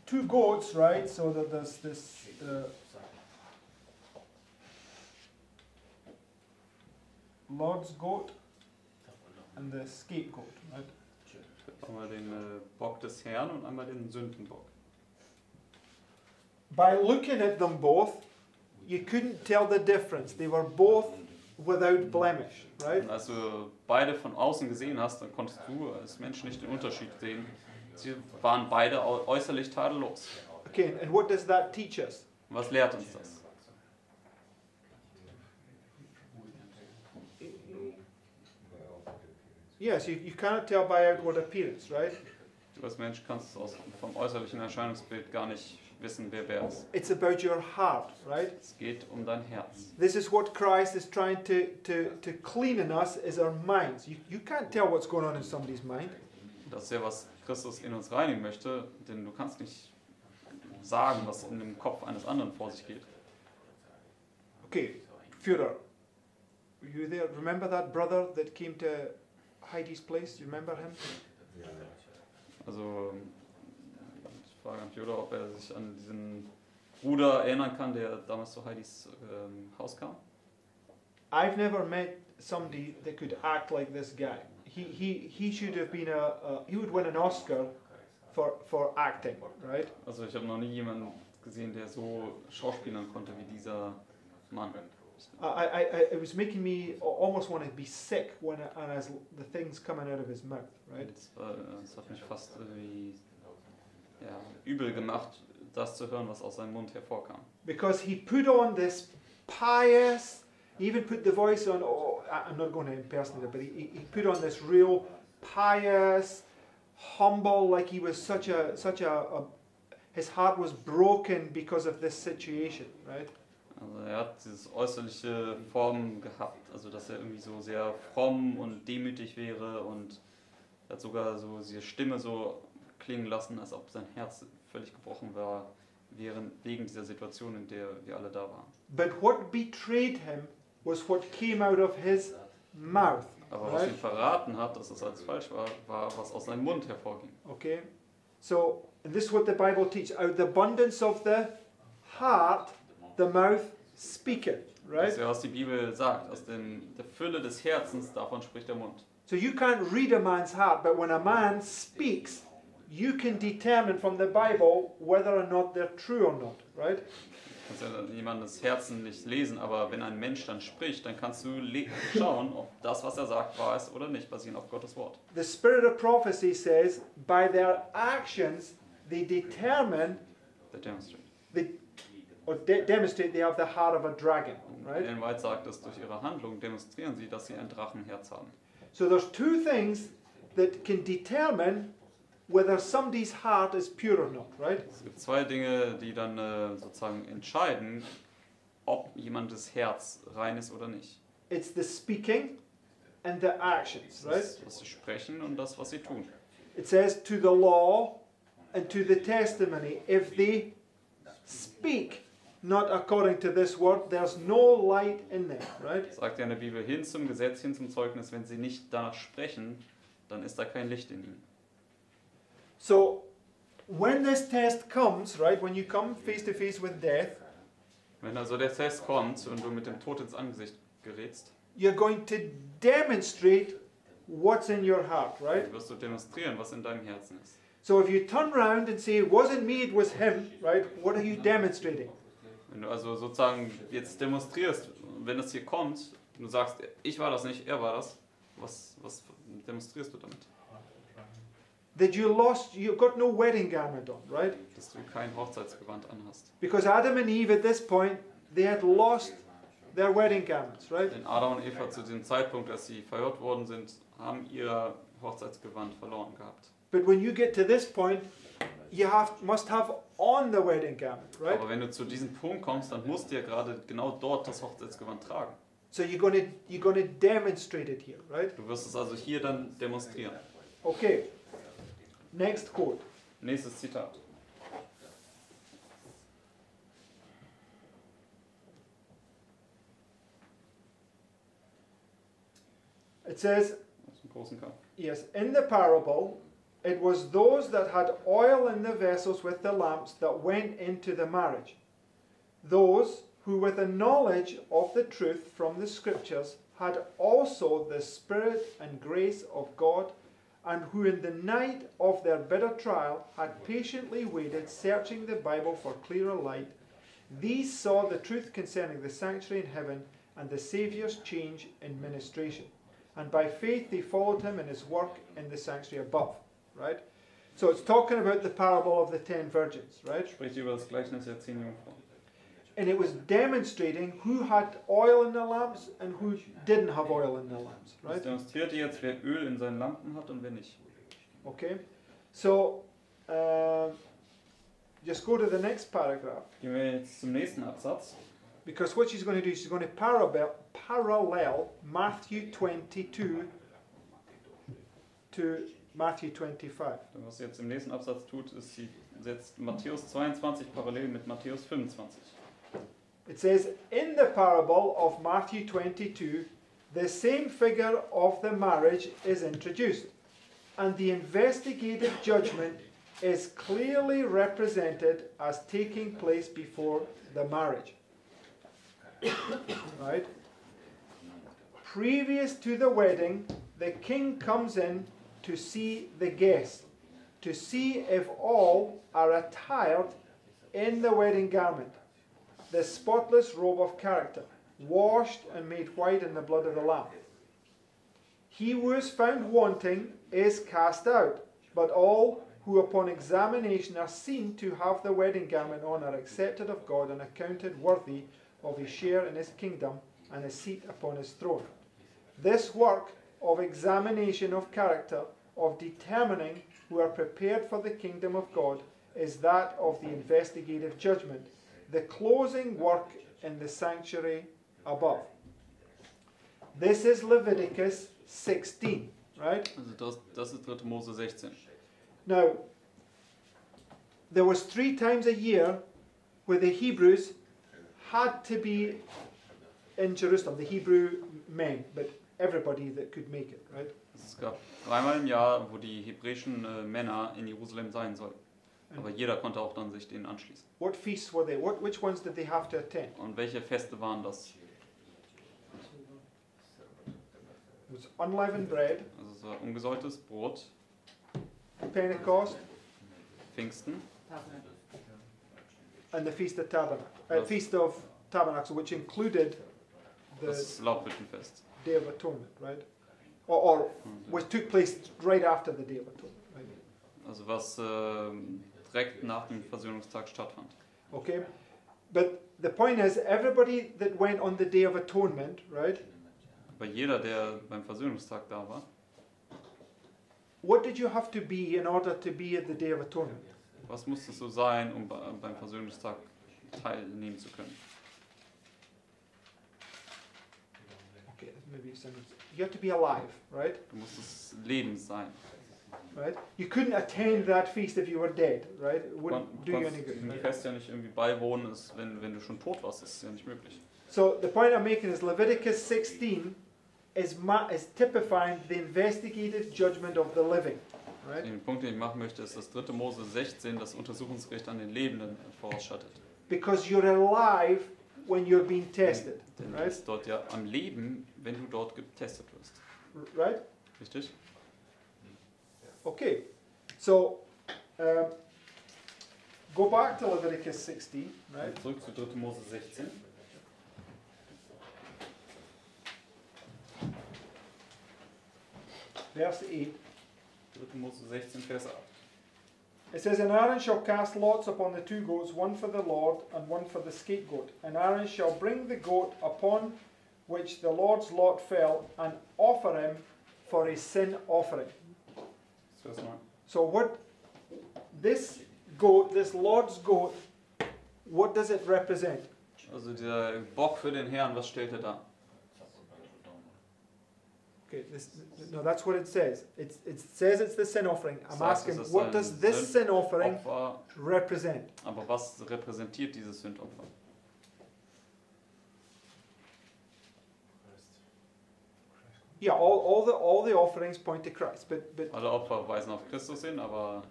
two goats, right? So that there's this Lord's goat and the scapegoat, right? Einmal den Bock des Herrn und einmal den Sündenbock. By looking at them both, you couldn't tell the difference. They were both without blemish, right? Und als du beide von außen gesehen hast, dann konntest du als Mensch nicht den Unterschied sehen. Sie waren beide äußerlich tadellos. Okay, and what does that teach us? Was lehrt uns das? Yes, you cannot tell by outward appearance, right? Du als Mensch kannst vom äußerlichen Erscheinungsbild gar nicht wissen, wer ist. It's about your heart, right? Es geht um dein Herz. This is what Christ is trying to clean in us, is our minds. You can't tell what's going on in somebody's mind. Das ist ja, was Christus in uns reinigen möchte, denn du kannst nicht sagen, was in dem Kopf eines anderen vor sich geht. Okay, Führer, were you there? Remember that brother that came to Heidi's place? Do you remember him? Also, ich frage an Theodor, ob er sich an diesen Bruder erinnern kann, der damals zu Heidis Haus kam. I've never met somebody that could act like this guy. He should have been he would win an Oscar for acting, right? Also ich habe noch nie jemanden gesehen, der so schauspielern konnte wie dieser Mann. It was making me almost want to be sick when as the things coming out of his mouth, right? Das hat mich fast irgendwie übel gemacht, das zu hören, was aus seinem Mund hervorkam. Because he put on this pious, he even put the voice on, I'm not going to impersonate it, but he put on this real pious, humble, like he was such a his heart was broken because of this situation, right? Also er hat dieses äußerliche Form gehabt, also dass er irgendwie so sehr fromm und demütig wäre und er hat sogar so diese Stimme so klingen lassen, als ob sein Herz völlig gebrochen war, wegen dieser Situation, in der wir alle da waren. But what betrayed him was what came out of his mouth. Aber was ihn verraten hat, dass es als falsch war, war, was aus seinem Mund hervorging. Okay, so and this is what the Bible teaches: out the abundance of the heart, the mouth speaketh. Right? Das ist ja, was die Bibel sagt. Aus der Fülle des Herzens, davon spricht der Mund. So you can't read a man's heart, but when a man speaks, you can determine from the Bible whether or not they're true or not, right? Du kannst ja jemandes Herzen nicht lesen, aber wenn ein Mensch dann spricht, dann kannst du schauen, ob das, was er sagt, wahr ist oder nicht, basierend auf Gottes Wort. The spirit of prophecy says, by their actions, they determine, demonstrate they have the heart of a dragon, right? Ellen White sagt, dass durch ihre Handlung demonstrieren sie, dass sie ein Drachenherz haben. So there's two things that can determine whether somebody's heart is pure or not, right? Es gibt zwei Dinge, die dann sozusagen entscheiden, ob jemandes Herz rein ist oder nicht. It's the speaking and the actions, right? Das, was sie sprechen und das, was sie tun. It says to the law and to the testimony, if they speak not according to this word, there's no light in them, right? Sagt ja in der Bibel, hin zum Gesetz, hin zum Zeugnis, wenn sie nicht danach sprechen, dann ist da kein Licht in ihnen. So, when this test comes, right, when you come face to face with death, wenn also der Test kommt und du mit dem Tod ins Angesicht gerätst, you're going to demonstrate what's in your heart, right? dann wirst du demonstrieren, was in deinem Herzen ist. So if you turn around and say, it wasn't me, it was him, right, what are you demonstrating? Wenn du also sozusagen jetzt demonstrierst, wenn das hier kommt, und du sagst, ich war das nicht, er war das, was demonstrierst du damit? That you got no wedding garment on, right? Dass du kein Hochzeitsgewand anhast. Because Adam and Eve at this point, they had lost their wedding garments, right? Denn Adam und Eva zu dem Zeitpunkt, als sie verhört worden sind, haben ihr Hochzeitsgewand verloren gehabt. But when you get to this point, you must have on the wedding garment, right? Aber wenn du zu diesem Punkt kommst, dann musst du ja gerade genau dort das Hochzeitsgewand tragen. So you're going to demonstrate it here, right? Du wirst es also hier dann demonstrieren. Okay. Next quote. Nächstes Zitat. It says, Aus dem großen Kampf. yes, in the parable, it was those that had oil in the vessels with the lamps that went into the marriage. Those who with the knowledge of the truth from the scriptures had also the spirit and grace of God, and who in the night of their bitter trial had patiently waited, searching the Bible for clearer light. These saw the truth concerning the sanctuary in heaven and the Saviour's change in ministration. And by faith they followed him in his work in the sanctuary above. Right? So it's talking about the parable of the 10 virgins, right? Spricht über das Gleichnis der 10 Jungfrauen. And it was demonstrating who had oil in the lamps and who didn't have oil in the lamps, Das right? demonstrierte jetzt, wer Öl in seinen Lampen hat und wer nicht. Okay? So, just go to the next paragraph. Gehen wir jetzt zum nächsten Absatz. Because what she's going to do, she's going to parallel Matthew 22 to Matthew 25. Was sie jetzt im nächsten Absatz tut, ist, sie setzt Matthäus 22 parallel mit Matthäus 25. It says, in the parable of Matthew 22, the same figure of the marriage is introduced, and the investigative judgment is clearly represented as taking place before the marriage. Right? Previous to the wedding, the king comes in to see the guests, to see if all are attired in the wedding garment, the spotless robe of character, washed and made white in the blood of the Lamb. He who is found wanting is cast out, but all who upon examination are seen to have the wedding garment on are accepted of God and accounted worthy of his share in his kingdom and his seat upon his throne. This work of examination of character, of determining who are prepared for the kingdom of God, is that of the investigative judgment, the closing work in the sanctuary above. This is Leviticus 16, right? Also das ist 3. Mose 16. Now, there was 3 times a year where the Hebrews had to be in Jerusalem, the Hebrew men, but everybody that could make it, right? Es gab 3-mal im Jahr, wo die hebräischen Männer in Jerusalem sein sollten. Aber jeder konnte auch dann sich denen anschließen. What feasts were they? Which ones did they have to attend? Und welche Feste waren das? It was unleavened bread, Also es war ungesäuertes Brot, Pentecost, Pfingsten and the Feast of Tabernacles, which included the das Laubhüttenfest. Day of Atonement, right? Or which took place right after the Day of Atonement, right? Also was direkt nach dem Versöhnungstag stattfand. Okay, but the point is, everybody that went on the Day of Atonement, right? Aber jeder, der beim Versöhnungstag da war, What did you have to be in order to be at the Day of Atonement? was musste es so sein, um beim Versöhnungstag teilnehmen zu können? Okay, maybe you have to be alive, right? Du musstest lebend sein. Right? You couldn't attend that feast if you were dead, right? It Du wouldn't do you any konntest good. diesem Right? Fest ja nicht irgendwie beiwohnen, wenn du schon tot warst. Das ist ja nicht möglich. So the point I'm making is Leviticus 16 is typifying the investigative judgment of the living, right? Den Punkt, den ich machen möchte, ist, dass 3. Mose 16 das Untersuchungsgericht an den Lebenden vorausschattet. Because you're alive when you're being tested, Denn du right? bist dort ja am Leben, wenn du dort getestet wirst. Right? Richtig? Okay. So go back to Leviticus 16, right? Zurück zu 3. Mose 16. Verse 8. 3. Mose 16, Vers 8. It says, And Aaron shall cast lots upon the 2 goats, one for the Lord and one for the scapegoat. And Aaron shall bring the goat upon which the Lord's lot fell and offer him for a sin offering. Vers 9. So what this goat, this Lord's goat, what does it represent? Also der Bock für den Herrn, was stellt er dar? Okay, no, that's what it says. It says it's the sin offering. I'm Sagt, asking, es ist what ein does this sin offering Opfer, represent? aber was repräsentiert dieses Sündopfer? Yeah, all the offerings point to Christ, but Alle Opfer weisen auf Christus hin, aber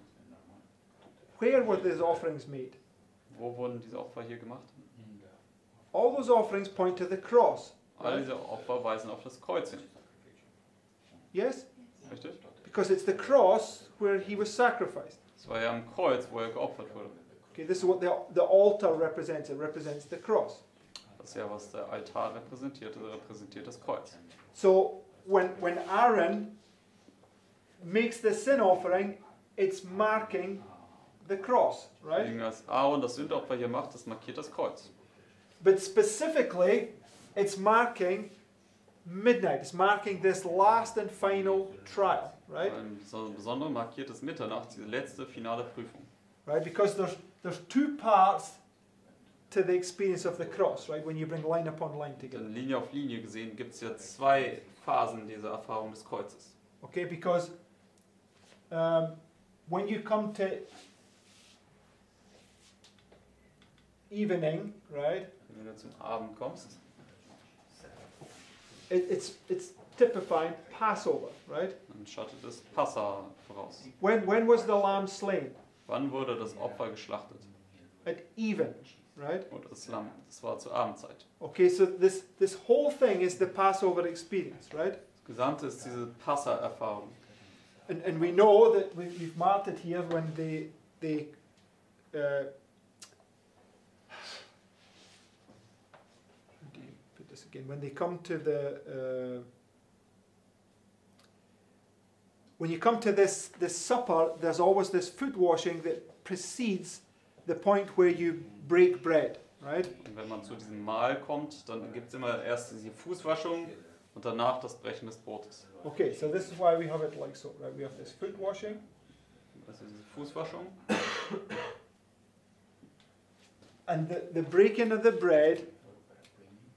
where were these offerings made? wo wurden diese Opfer hier gemacht? All those offerings point to the cross. All diese Opfer weisen auf das Kreuz hin. Yes? Richtig? Because it's the cross where he was sacrificed. Es war ja am Kreuz, wo er geopfert wurde. Okay, this is what the altar represents. It represents the cross. Das ist ja, was der Altar repräsentiert. Er repräsentiert das Kreuz. So when Aaron makes the sin offering, it's marking the cross, right? Deswegen, als Aaron das Sündopfer hier macht, das markiert das Kreuz. But specifically, it's marking midnight. It's marking this last and final trial, right? So besonders markiert es Mitternacht, diese letzte finale Prüfung. Right? Because there's two parts to the experience of the cross, right? When you bring line upon line together. Linie auf Linie gesehen gibt es ja zwei Phasen dieser Erfahrung des Kreuzes. Okay, because when you come to evening, right? Wenn du zum Abend kommst, It's typifying Passover, right? dann schattet es Passa voraus. When was the lamb slain? Wann wurde das Opfer geschlachtet? At even, right? Oder das Lamm, das war zur Abendzeit. Okay, so this whole thing is the Passover experience, right? Das Gesamte ist diese Passa-Erfahrung. And we know that we've marked it here when they put this again, when they come to the when you come to this supper, there's always this foot washing that precedes the point where you break bread, right? Und wenn man zu diesem Mahl kommt, dann gibt es immer erst diese Fußwaschung und danach das Brechen des Brotes. Okay, so this is why we have it like so, right? We have this foot washing, Also diese Fußwaschung. and the breaking of the bread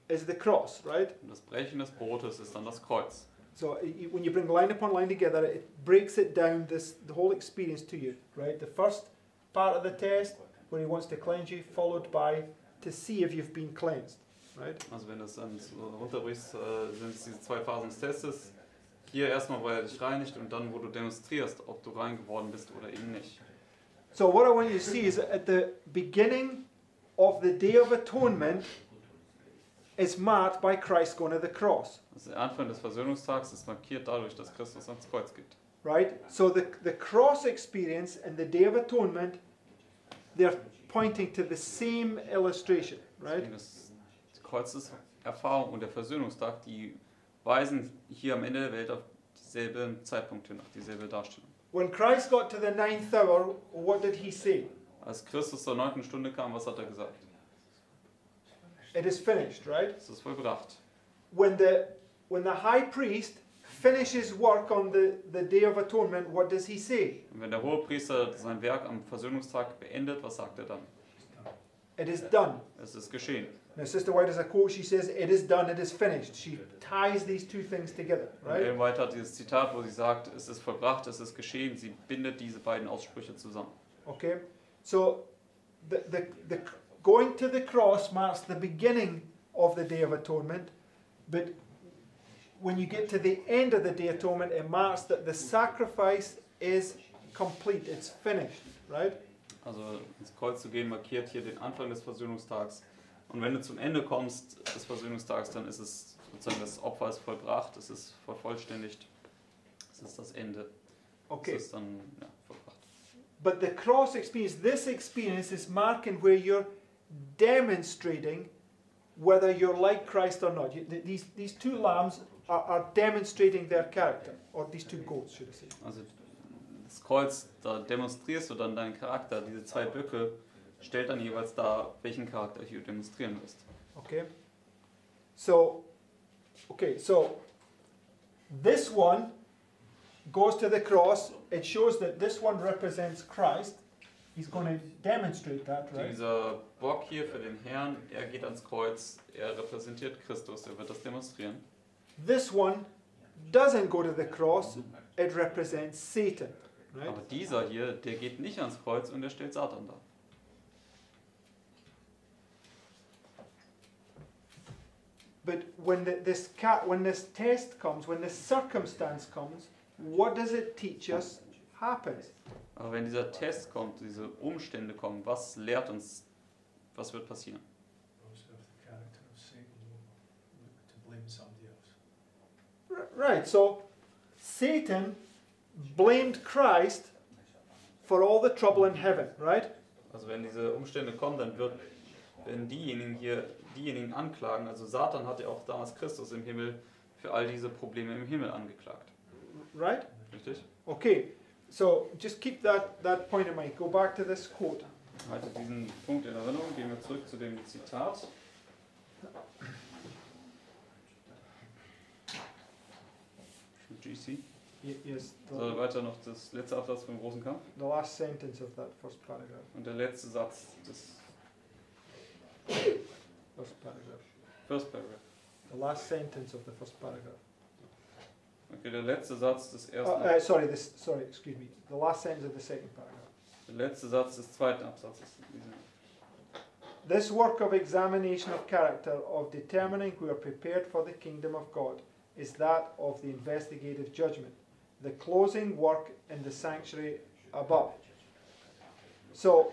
is the cross, right? Und das Brechen des Brotes ist dann das Kreuz. So when you bring line upon line together, it breaks it down, the whole experience to you, right? The first part of the test, where he wants to cleanse you, followed by to see if you've been cleansed, right? Also wenn du es dann so runterbrichst, sind es diese zwei Phasen des Testes. Hier erstmal, wo er dich reinigt und dann, wo du demonstrierst, ob du rein geworden bist oder eben nicht. So what I want you to see is that at the beginning of the Day of Atonement is marked by Christ going to the cross. Also der Anfang des Versöhnungstags ist markiert dadurch, dass Christus ans Kreuz geht. Right? So the cross experience and the Day of Atonement, they're pointing to the same illustration, right? Deswegen ist die Kreuzeserfahrung und der Versöhnungstag, die weisen hier am Ende der Welt auf dieselben Zeitpunkte nach, dieselbe Darstellung. When Christ got to the 9th hour, what did he say? Als Christus zur 9. Stunde kam, was hat er gesagt? It is finished, right? Es ist vollbracht. When the high priest finishes work on the Day of Atonement, what does he say? Und wenn der Hohepriester sein Werk am Versöhnungstag beendet, was sagt er dann? It is done. Es ist geschehen. Now, Sister White has a quote, she says, it is done, it is finished. She ties these two things together, Und right? Ellen White hat dieses Zitat, wo sie sagt, es ist vollbracht, es ist geschehen. Sie bindet diese beiden Aussprüche zusammen. Okay? So, the going to the cross marks the beginning of the Day of Atonement, but when you get to the end of the Day of Atonement, it marks that the sacrifice is complete, it's finished, right? Also ins Kreuz zu gehen markiert hier den Anfang des Versöhnungstags. Und wenn du zum Ende kommst des Versöhnungstags, dann ist es sozusagen, das Opfer ist vollbracht, es ist vervollständigt, es ist das Ende. Okay. Es ist dann vollbracht. But the cross experience, this experience is marking where you're demonstrating whether you're like Christ or not. These two lambs are demonstrating their character, or these two goats, should I say. Also das Kreuz, da demonstrierst du dann deinen Charakter. Diese zwei Böcke stellt dann jeweils dar, welchen Charakter du demonstrieren wirst. Okay. So this one goes to the cross. It shows that this one represents Christ. He's going to demonstrate that, right? Dieser Bock hier für den Herrn, er geht ans Kreuz, er repräsentiert Christus, er wird das demonstrieren. This one doesn't go to the cross, it represents Satan, right? Aber dieser hier, der geht nicht ans Kreuz und der stellt Satan dar. But when when this test comes, when this circumstance comes, what does it teach us happens? Aber wenn dieser Test kommt, diese Umstände kommen, was lehrt uns, was wird passieren? Those who have the character of Satan will look to blame somebody else. Right, so Satan blamed Christ for all the trouble in heaven, right? Also wenn diese Umstände kommen, dann werden diejenigen anklagen, also Satan hat ja auch damals Christus im Himmel für all diese Probleme im Himmel angeklagt. Right? Richtig? Okay, so just keep that point in mind. Go back to this quote. Haltet diesen Punkt in Erinnerung, gehen wir zurück zu dem Zitat. GC. Yes, So, weiter noch das letzte Absatz vom großen Kampf. the last sentence of that first paragraph. Und der letzte Satz des First paragraph. First Paragraph. The last sentence of the first paragraph. Okay, der letzte Satz des ersten Oh, sorry, excuse me. The last sentence of the second paragraph. Der letzte Satz des zweiten Absatzes. This work of examination of character, of determining we are prepared for the kingdom of God, is that of the investigative judgment, the closing work in the sanctuary above. So,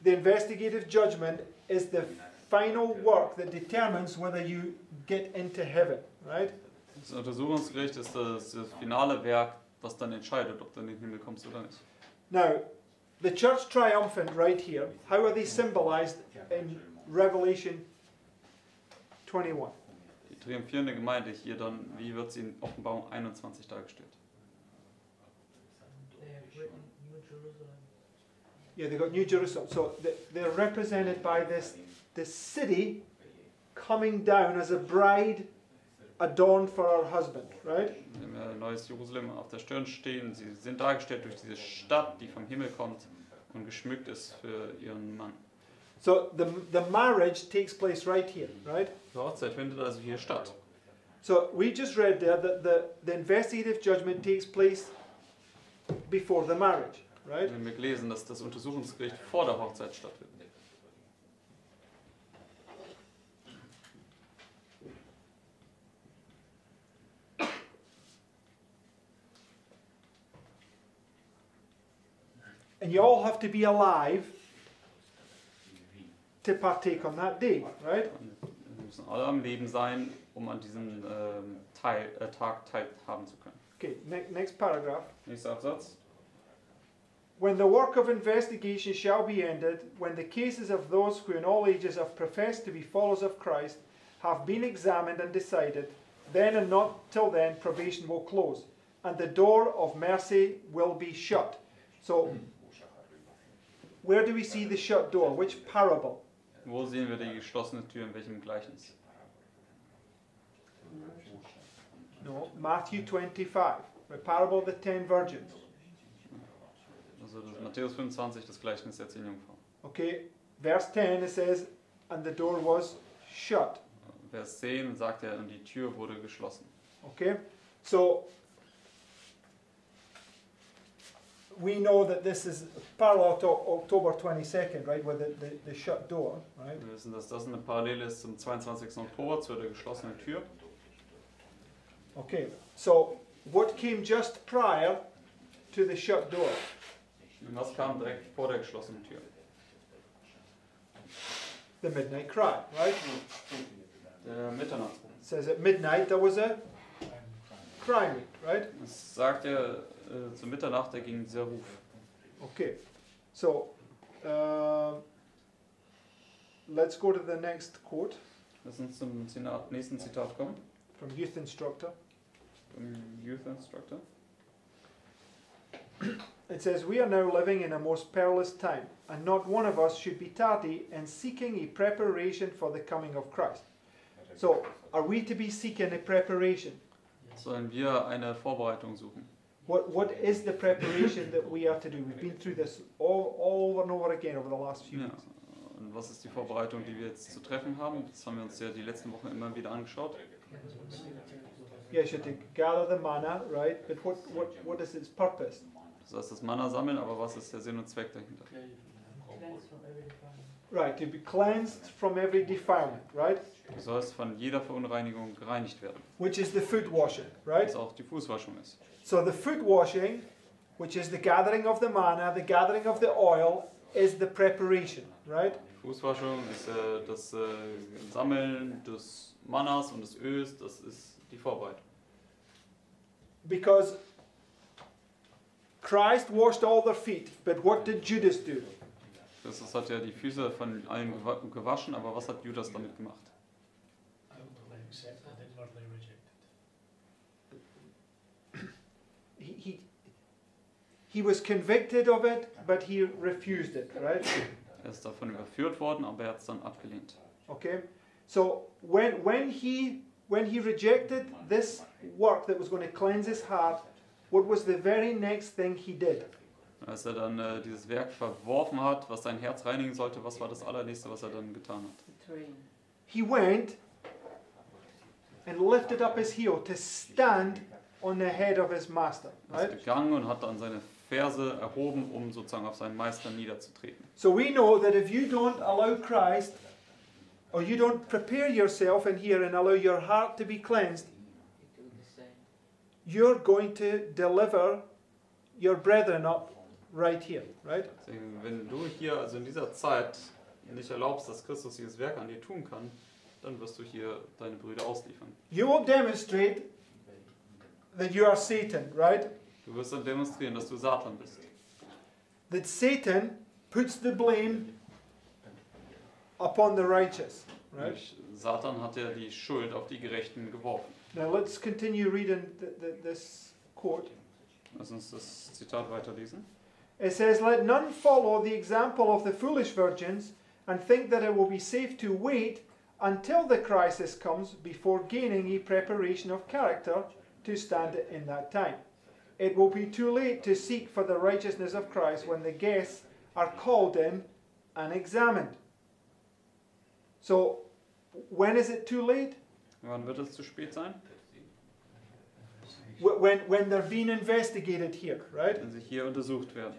the investigative judgment is the final work that determines whether you get into heaven, right? Das Untersuchungsgericht ist das finale Werk, was dann entscheidet, ob du in den Himmel kommst oder nicht. Now, the church triumphant right here, how are they symbolized in Revelation 21? Die triumphierende Gemeinde hier dann, wie wird sie in Offenbarung 21 dargestellt? They have written New Jerusalem. Yeah, they got New Jerusalem. So they're represented by this city coming down as a bride adorned for her husband, right? Wir haben ja Neues Jerusalem auf der Stirn stehen. Sie sind dargestellt durch diese Stadt, die vom Himmel kommt und geschmückt ist für ihren Mann. So the marriage takes place right here, right? Die Hochzeit findet also hier statt. So we just read there that the investigative judgment takes place before the marriage, right? Wir haben gelesen, dass das Untersuchungsgericht vor der Hochzeit stattfindet. And you all have to be alive to partake on that day, right? Und wir müssen alle am Leben sein, um an diesem Tag teilhaben zu können. Okay, next paragraph. Nächster Absatz. When the work of investigation shall be ended, when the cases of those who in all ages have professed to be followers of Christ have been examined and decided, then and not till then probation will close, and the door of mercy will be shut. So, where do we see the shut door? Which parable? Wo sehen wir die geschlossene Tür, in welchem Gleichnis? No, Matthew 25, the parable of the 10 virgins. Also das Matthäus 25, das Gleichnis der 10 Jungfrauen. Okay, verse 10 it says, and the door was shut. Vers 10 sagt er, und die Tür wurde geschlossen. Okay, so we know that this is parallel to October 22nd, right, with the shut door, right? Wir wissen, dass das eine Parallele ist zum 22. Oktober, zu der geschlossenen Tür. Okay, so what came just prior to the shut door? Und was kam direkt vor der geschlossenen Tür? The midnight cry, right? Der Mitternachtsruf. It says at midnight there was a cry, right? Es sagt er, zu Mitternacht, da ging dieser Ruf. Okay, so let's go to the next quote Lass uns zum nächsten Zitat kommen, from Youth Instructor. vom Youth Instructor. It says, we are now living in a most perilous time, and not one of us should be tardy in seeking a preparation for the coming of Christ. So, are we to be seeking a preparation? Sollen wir eine Vorbereitung suchen? What is the preparation that we are to do? We've been through this all over and over again over the last few Ja. weeks. Und was ist die Vorbereitung, die wir jetzt zu treffen haben? Das haben wir uns ja die letzten Wochen immer wieder angeschaut. Yes, you're to gather the manna, right? But what is its purpose? Das heißt, das Manna sammeln, aber was ist der Sinn und Zweck dahinter? Cleanse from every defilement. Right, to be cleansed from every defilement, right? Du sollst von jeder Verunreinigung gereinigt werden, Which is the foot washing, right? was auch die Fußwaschung ist. So the foot washing, which is the gathering of the manna, the gathering of the oil, is the preparation, right? Die Fußwaschung ist das Sammeln des Mannas und des Öls, das ist die Vorbereitung. Because Christ washed all their feet, but what did Judas do? Christus hat ja die Füße von allen gewaschen, aber was hat Judas damit gemacht? Outwardly accepted, inwardly rejected. He was convicted of it, but he refused it, right? Er ist davon überführt worden, aber er hat es dann abgelehnt. Okay? So when he rejected this work that was going to cleanse his heart, what was the very next thing he did? Als er dann dieses Werk verworfen hat, was sein Herz reinigen sollte, was war das allernächste, was er dann getan hat? Train. He went and lifted up his heel to stand on the head of his master, Er ist right? gegangen und hat dann seine Ferse erhoben, um sozusagen auf seinen Meister niederzutreten. So we know that if you don't allow Christ, or you don't prepare yourself in here and allow your heart to be cleansed, You do the same. you're going to deliver your brethren up right here, right? Deswegen, wenn du hier, also in dieser Zeit, nicht erlaubst, dass Christus dieses Werk an dir tun kann, dann wirst du hier deine Brüder ausliefern. You will demonstrate that you are Satan, right? Du wirst dann demonstrieren, dass du Satan bist. That Satan puts the blame upon the righteous, right? Nämlich Satan hat ja die Schuld auf die Gerechten geworfen. Now let's continue reading this quote. Lass uns das Zitat weiterlesen. It says, "Let none follow the example of the foolish virgins and think that it will be safe to wait until the crisis comes before gaining a preparation of character to stand in that time. It will be too late to seek for the righteousness of Christ when the guests are called in and examined." So, when is it too late? Wann wird es zu spät sein? When they're being investigated here, right? Wenn sie hier untersucht werden.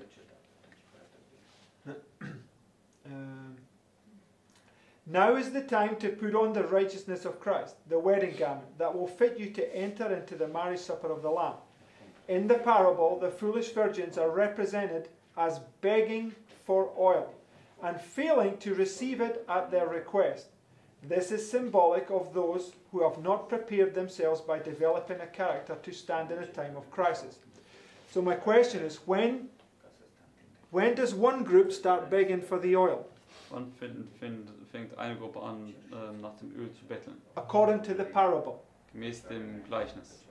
Now is the time to put on the righteousness of Christ, the wedding garment, that will fit you to enter into the marriage supper of the Lamb. In the parable, the foolish virgins are represented as begging for oil and failing to receive it at their request. This is symbolic of those who have not prepared themselves by developing a character to stand in a time of crisis. So my question is, when does one group start begging for the oil? Wann fängt eine Gruppe an, nach dem Öl zu betteln? According to the parable. Gemäß dem Gleichnis.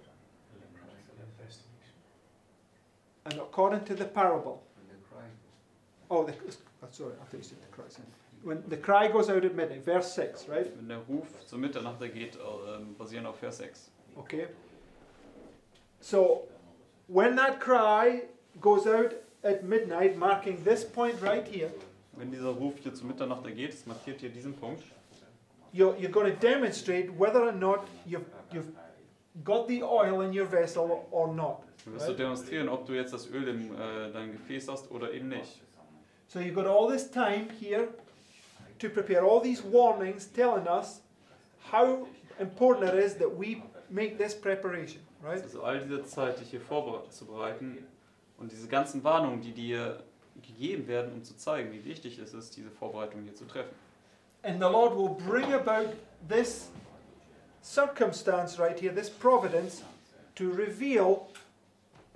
And according to the parable. Oh, sorry, I thought you said the cry. When the cry goes out at midnight, verse 6, right? Wenn der Ruf zur Mitternacht geht, basierend auf Vers 6. Okay. So, when that cry goes out at midnight, marking this point right here, Wenn dieser Ruf hier zur Mitternacht geht, das markiert hier diesen Punkt, you're going to demonstrate whether or not you've got the oil in your vessel or not. dann wirst du demonstrieren, ob du jetzt das Öl in deinem Gefäß hast oder eben nicht. So you've got all this time here to prepare all these warnings telling us how important it is that we make this preparation, right? Also all diese Zeit, dich hier vorzubereiten und diese ganzen Warnungen, die dir gegeben werden, um zu zeigen, wie wichtig es ist, diese Vorbereitung hier zu treffen. And the Lord will bring about this circumstance right here, this providence, to reveal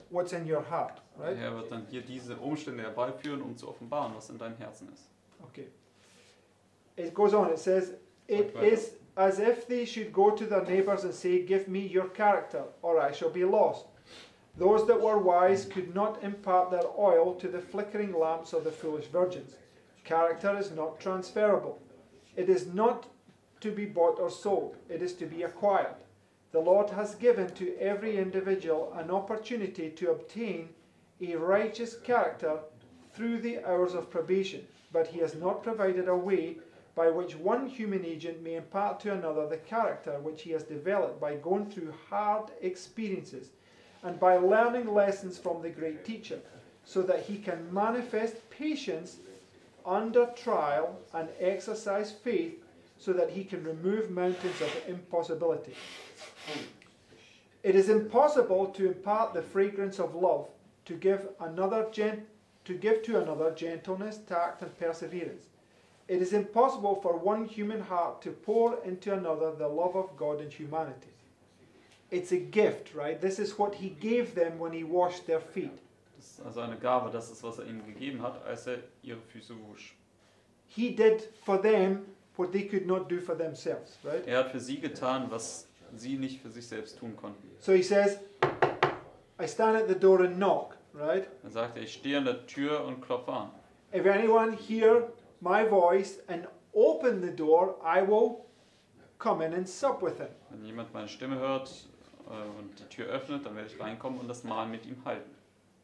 what's in your heart, Der right? Herr wird dann hier diese Umstände herbeiführen, um zu offenbaren, was in deinem Herzen ist. Okay. It goes on, it says, "It is as if they should go to their neighbors and say, 'Give me your character, or I shall be lost.' Those that were wise could not impart their oil to the flickering lamps of the foolish virgins. Character is not transferable. It is not to be bought or sold. It is to be acquired. the Lord has given to every individual an opportunity to obtain a righteous character through the hours of probation, but he has not provided a way by which one human agent may impart to another the character which he has developed by going through hard experiences and by learning lessons from the great teacher, so that he can manifest patience under trial and exercise faith, so that he can remove mountains of impossibility. It is impossible to impart the fragrance of love, to give to another gentleness, tact, and perseverance. It is impossible for one human heart to pour into another the love of God and humanity. It's a gift, right? This is what he gave them when he washed their feet. Das ist also eine Gabe, das ist, was ihnen gegeben hat, als ihre Füße wusch. He did for them what they could not do for themselves, right? Hat für sie getan, was sie nicht für sich selbst tun konnten. So he says, I stand at the door and knock, right? Sagte, ich stehe an der Tür und klopfe an. If anyone hear my voice and open the door, I will come in and sup with him. Wenn jemand meine Stimme hört und die Tür öffnet, dann werde ich reinkommen und das Mahl mit ihm halten.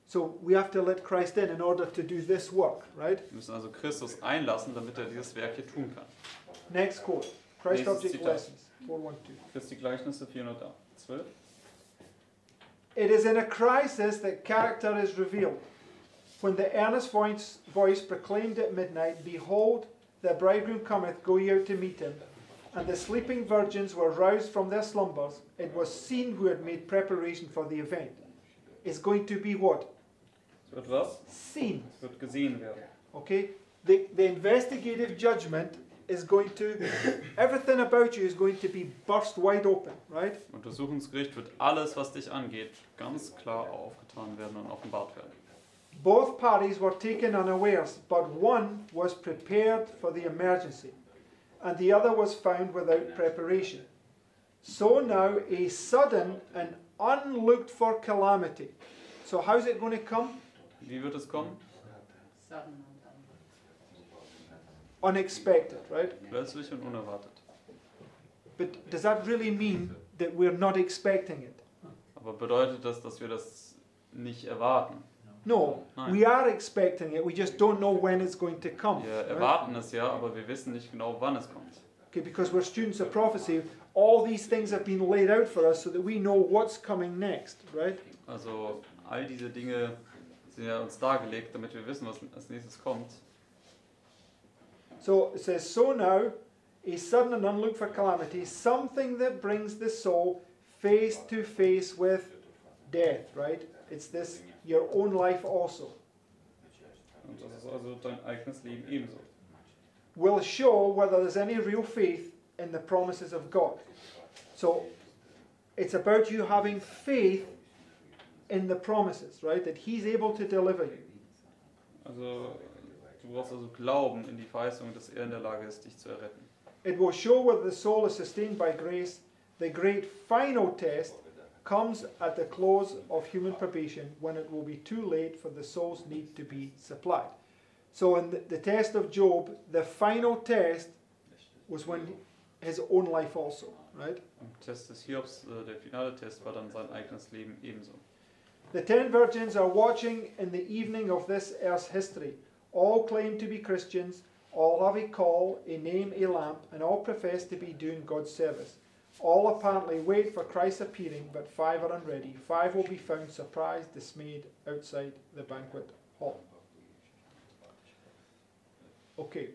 So we have to let Christ in order to do this work, right? Wir müssen also Christus einlassen, damit dieses Werk hier tun kann. Next quote. Christ Nächstes Object Zitat. Lessons, 412. Christi Gleichnisse 412. It is in a crisis that character is revealed. When the earnest voice proclaimed at midnight, Behold, the bridegroom cometh, go ye out to meet him. And the sleeping virgins were roused from their slumbers. It was seen who had made preparation for the event. It's going to be what? Es wird was? Seen. Es wird gesehen werden. Okay? The investigative judgment is going to, everything about you is going to be burst wide open, right? Im Untersuchungsgericht wird alles, was dich angeht, ganz klar aufgetan werden und offenbart werden. Both parties were taken unawares, but one was prepared for the emergency, and the other was found without preparation. So now a sudden and unlooked for calamity. So how's it going to come? Wie wird es kommen? Sudden and Unexpected, right? Plötzlich und unerwartet. But does that really mean that we're not expecting it? Aber bedeutet das, dass wir das nicht erwarten? No, Nein. we are expecting it. We just don't know when it's going to come. Wir right? erwarten es ja, aber wir wissen nicht genau, wann es kommt. Okay, because we're students of prophecy, all these things have been laid out for us so that we know what's coming next, right? Also all diese Dinge sind ja uns dargelegt, damit wir wissen, was als nächstes kommt. So it says, so now, a sudden and unlooked for calamity, something that brings the soul face to face with death, right? It's this, your own life also. Und das ist also dein eigenes Leben ebenso. Will show whether there's any real faith in the promises of God. So it's about you having faith in the promises, right? That He's able to deliver you. Also du brauchst also Glauben in die Verheißung, dass er in der Lage ist, dich zu erretten. It will show whether the soul is sustained by grace. The great final test comes at the close of human probation, when it will be too late for the soul's need to be supplied. So in the test of Job, the final test was when his own life also, right? Im Test des Hiobs, der finale Test, war dann sein eigenes Leben ebenso. The 10 virgins are watching in the evening of this earth's history. All claim to be Christians, all have a call, a name, a lamp, and all profess to be doing God's service. All apparently wait for Christ's appearing, but 5 are unready. 5 will be found surprised, dismayed, outside the banquet hall. Okay,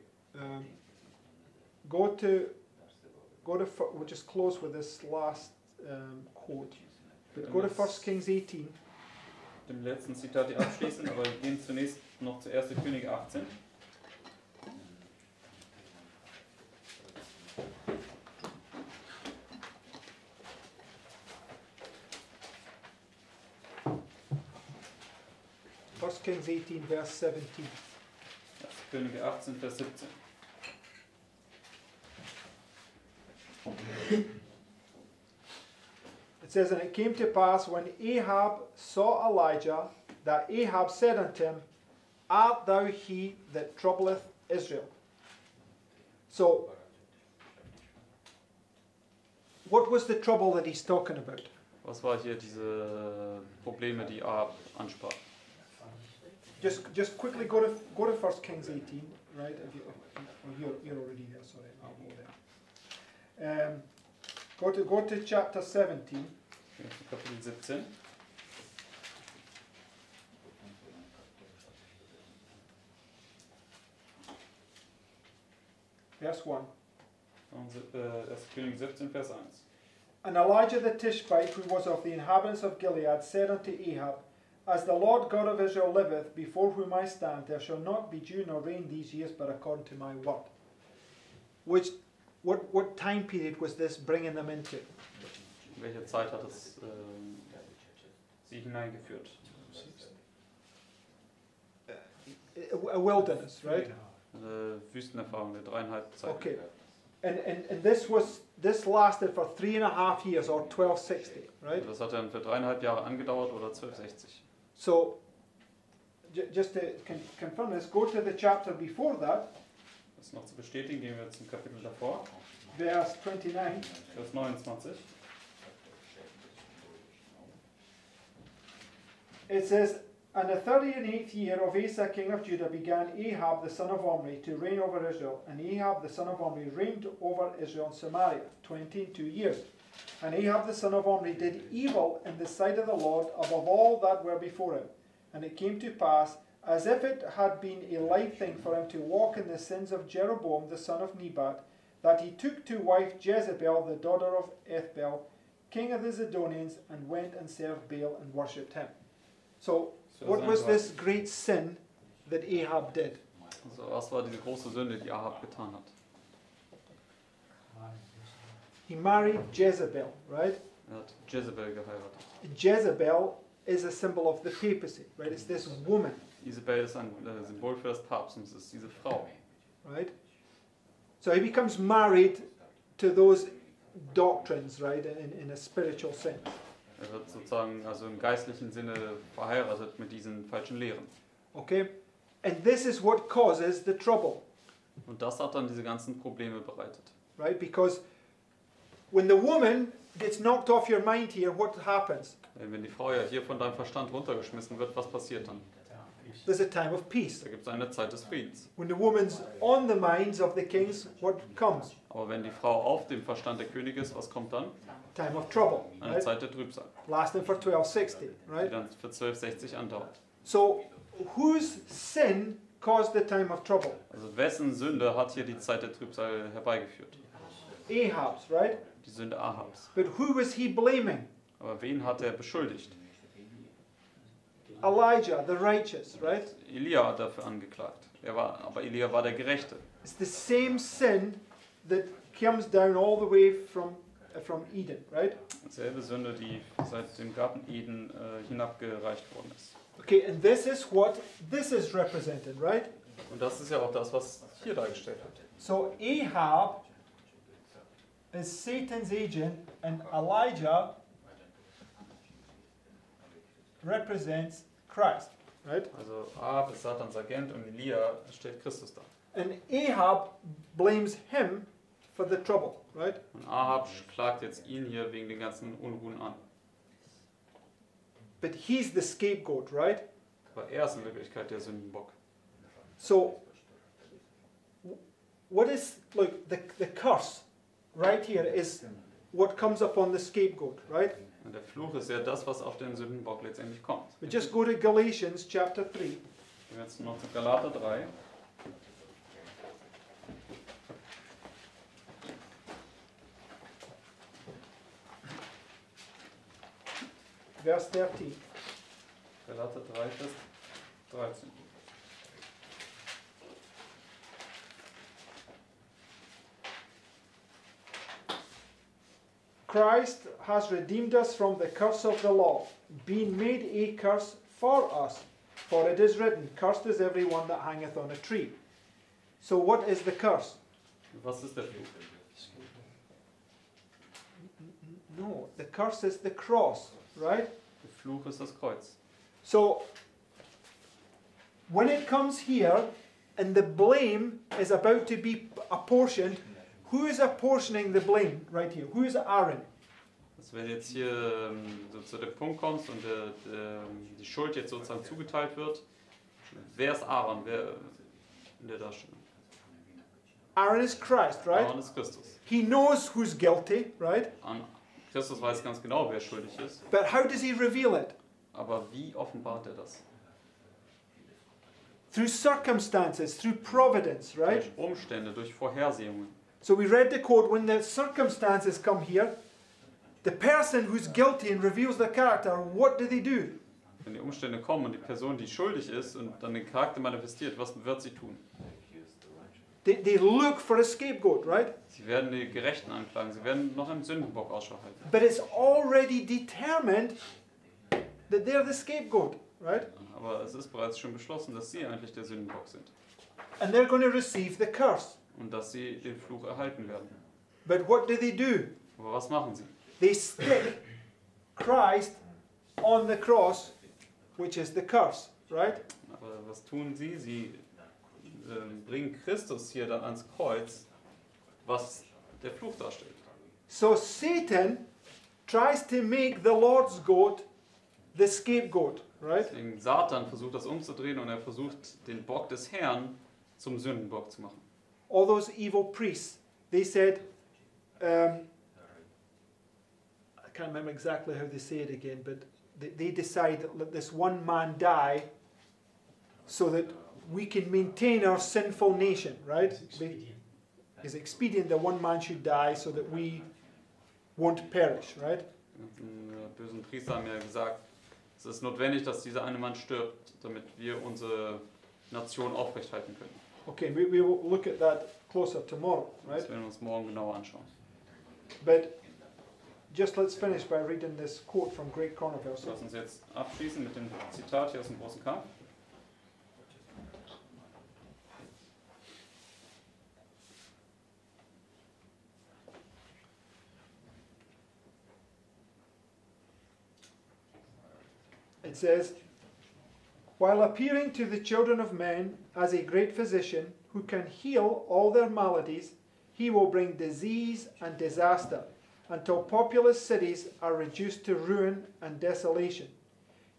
we'll just close with this last quote. But go to 1 Kings 18. Dem letzten Zitat hier abschließen, aber wir gehen zunächst noch zu 1. Könige 18. First Kings 18, verse 17. 1. Könige 18, Vers 17. It says, And it came to pass, when Ahab saw Elijah, that Ahab said unto him, Art thou he that troubleth Israel? So, what was the trouble that he's talking about? Was war hier diese Probleme, die Ahab ansprach? Just quickly go to 1 Kings 18, right? If you, you're already there, sorry, I'll go there. Go to chapter 17. Kapitel 17. Verse 1. 1. König 17, Vers 1. And Elijah the Tishbite, who was of the inhabitants of Gilead, said unto Ahab, As the Lord God of Israel liveth, before whom I stand, there shall not be dew nor rain these years, but according to my word. What time period was this bringing them into? Welche Zeit hat es sie hineingeführt? A wilderness, right? Eine Wüstenerfahrung, der 3,5 Zeit. Okay. And this lasted for 3.5 years, or 1260, right? Das hat dann für 3,5 Jahre angedauert oder 1260. So, just to confirm this, go to the chapter before that, Das noch zu bestätigen, gehen wir zum Kapitel davor, verse 29. Vers 29. It says, And the 38th year of Asa king of Judah began Ahab the son of Omri to reign over Israel. And Ahab the son of Omri reigned over Israel and Samaria 22 years. And Ahab the son of Omri did evil in the sight of the Lord above all that were before him. And it came to pass, as if it had been a light thing for him to walk in the sins of Jeroboam the son of Nebat, that he took to wife Jezebel the daughter of Ethbaal, king of the Zidonians, and went and served Baal and worshipped him. So, what was this great sin that Ahab did? Also, was war diese große Sünde, die Ahab getan hat? He married Jezebel, right? Hat Jezebel geheiratet. Jezebel is a symbol of the papacy, right? It's this woman, Isabel ist ein Symbol für das Papsttum, es ist diese Frau. right? So he becomes married to those doctrines, right, in a spiritual sense. Wird sozusagen also im geistlichen Sinne verheiratet mit diesen falschen Lehren. Okay? And this is what causes the trouble, Und das hat dann diese ganzen Probleme bereitet. right? Because when the woman gets knocked off your mind here, what happens? Wenn die Frau ja hier von deinem Verstand runtergeschmissen wird, was passiert dann? There's a time of peace. Da gibt es eine Zeit des Friedens. When the woman's on the minds of the kings, what comes? Aber wenn die Frau auf dem Verstand der König ist, was kommt dann? Time of trouble, Eine right? Zeit der Trübsal, Lasting for 1260, die right? dann für 1260 andauert. So, whose sin caused the time of trouble? Also wessen Sünde hat hier die Zeit der Trübsal herbeigeführt? Ahab's, right? Die Sünde Ahabs. But who was he blaming? Aber wen hat er beschuldigt? Elijah, the righteous, right? Elia hat dafür angeklagt. Aber Elia war der Gerechte. It's the same sin that comes down all the way from Eden, right? Selbe Sünde, die seit dem Garten Eden hinabgereicht worden ist. Okay, and this is what this is represented, right? Und das ist ja auch das, was hier dargestellt wird. So Ahab is Satan's agent, and Elijah represents Christ, right? Also Ahab ist Satans Agent und Elia stellt Christus dar. And Ahab blames him for the trouble, right? Und Ahab klagt jetzt ihn hier wegen den ganzen Unruhen an. But he's the scapegoat, right? Aber er ist in Wirklichkeit der Sündenbock. So, what is, like, the curse right here is what comes upon the scapegoat, right? Und der Fluch ist ja das, was auf den Sündenbock letztendlich kommt. We just go to Galatians chapter 3. Gehen wir jetzt noch zu Galater 3. Verse 13. Galater 3, Vers 13. Christ has redeemed us from the curse of the law, being made a curse for us. For it is written, Cursed is every one that hangeth on a tree. So what is the curse? Was ist der Fluch? No, the curse is the cross, right? Der Fluch ist das Kreuz. So, when it comes here, and the blame is about to be apportioned, who is apportioning the blame right here? Who is Aaron? Also wenn du jetzt hier so zu dem Punkt kommst und die Schuld jetzt sozusagen zugeteilt wird, wer ist Aaron? Wer in der Darstellung? Aaron is Christ, right? Aaron ist Christus. He knows who's guilty, right? Christus weiß ganz genau, wer schuldig ist. But how does he reveal it? Aber wie offenbart er das? Through circumstances, through providence, right? Durch Umstände, durch Vorhersehungen. So we read the quote, when the circumstances come here, the person who's guilty and reveals their character, what do? Wenn die Umstände kommen und die Person, die schuldig ist und dann den Charakter manifestiert, was wird sie tun? They look for a scapegoat, right? Sie werden die Gerechten anklagen, sie werden noch einen Sündenbock Ausschau halten. But it's already determined that they're the scapegoat, right? Aber es ist bereits schon beschlossen, dass sie eigentlich der Sündenbock sind. And they're going to receive the curse. Und dass sie den Fluch erhalten werden. But what do? Aber was machen sie? They stick Christ on the cross, which is the curse, right? Aber was tun sie? Sie bringen Christus hier dann ans Kreuz, was der Fluch darstellt. So Satan tries to make the Lord's goat the scapegoat, right? Deswegen Satan versucht das umzudrehen und er versucht den Bock des Herrn zum Sündenbock zu machen. All those evil priests, they said, I can't remember exactly how they say it again, but they decide that let this one man die so that we can maintain our sinful nation, right? It's expedient that one man should die so that we won't perish, right? Die bösen Priester haben ja gesagt, es ist notwendig, dass dieser eine Mann stirbt, damit wir unsere Nation aufrechthalten können. Okay, we will look at that closer tomorrow, right? Das werden wir uns morgen genauer anschauen. But just let's finish by reading this quote from Great Chronicles. Lass uns jetzt abschließen mit dem Zitat hier aus dem großen Kampf. It says, while appearing to the children of men as a great physician who can heal all their maladies, he will bring disease and disaster until populous cities are reduced to ruin and desolation.